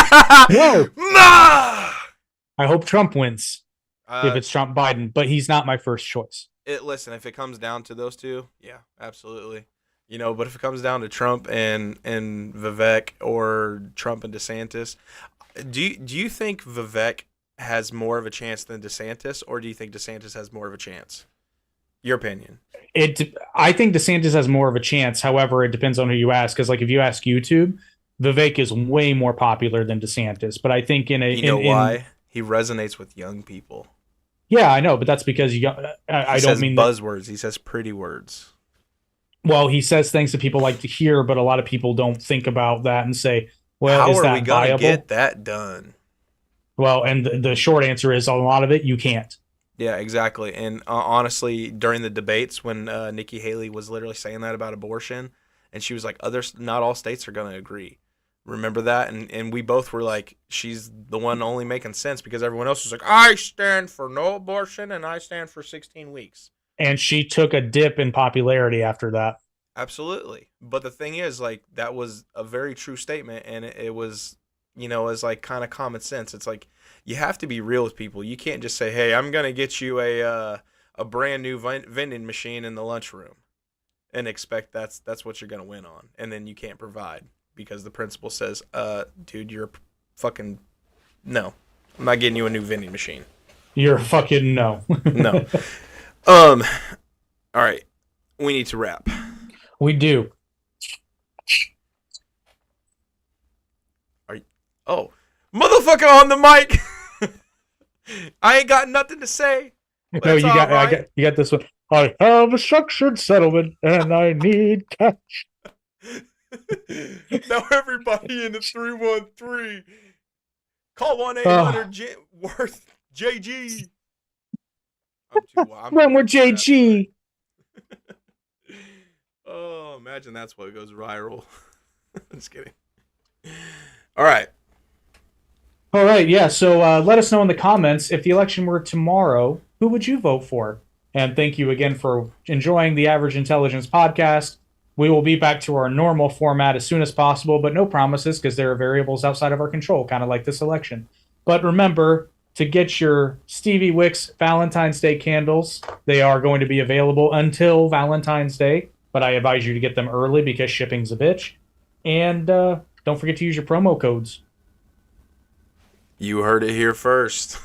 I hope Trump wins if it's Trump, Biden, but he's not my first choice. Listen, if it comes down to those two, yeah, absolutely. But if it comes down to Trump and Vivek, or Trump and DeSantis, do you think Vivek has more of a chance than DeSantis, or do you think DeSantis has more of a chance? Your opinion. I think DeSantis has more of a chance. However, it depends on who you ask. Because, if you ask YouTube, Vivek is way more popular than DeSantis. But I think why? He resonates with young people. Yeah, I know, but that's because I don't mean buzzwords. He says pretty words. Well, he says things that people like to hear, but a lot of people don't think about that and say, "Well, is that viable? How are we going to get that done?" Well, and the short answer is, a lot of it you can't. Yeah, exactly. And honestly, during the debates when Nikki Haley was literally saying that about abortion, and she was like, not all states are going to agree. Remember that? And we both were like, she's the one only making sense, because everyone else was like, I stand for no abortion and I stand for 16 weeks. And she took a dip in popularity after that. Absolutely. But the thing is, that was a very true statement, and it was, as kind of common sense. It's like, you have to be real with people. You can't just say, hey, I'm going to get you a brand new vending machine in the lunchroom and expect that's what you're going to win on. And then you can't provide because the principal says, dude, you're fucking no. I'm not getting you a new vending machine. You're fucking no. No. All right. We need to wrap. We do. Motherfucker on the mic. I ain't got nothing to say. No, you got this one. I have a structured settlement and I need cash. Now everybody in the 313 call 1-800-WORTH-JG. When we're JG. Oh, imagine that's what goes viral. Just kidding. All right. Yeah. So let us know in the comments, if the election were tomorrow, who would you vote for? And thank you again for enjoying the Average Intelligence podcast. We will be back to our normal format as soon as possible, but no promises because there are variables outside of our control, kind of like this election. But remember to get your Stevie Wicks Valentine's Day candles. They are going to be available until Valentine's Day, but I advise you to get them early because shipping's a bitch. And Don't forget to use your promo codes. You heard it here first.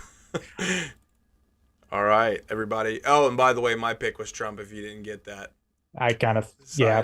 All right, everybody. Oh, and by the way, my pick was Trump if you didn't get that. I kind of, yeah.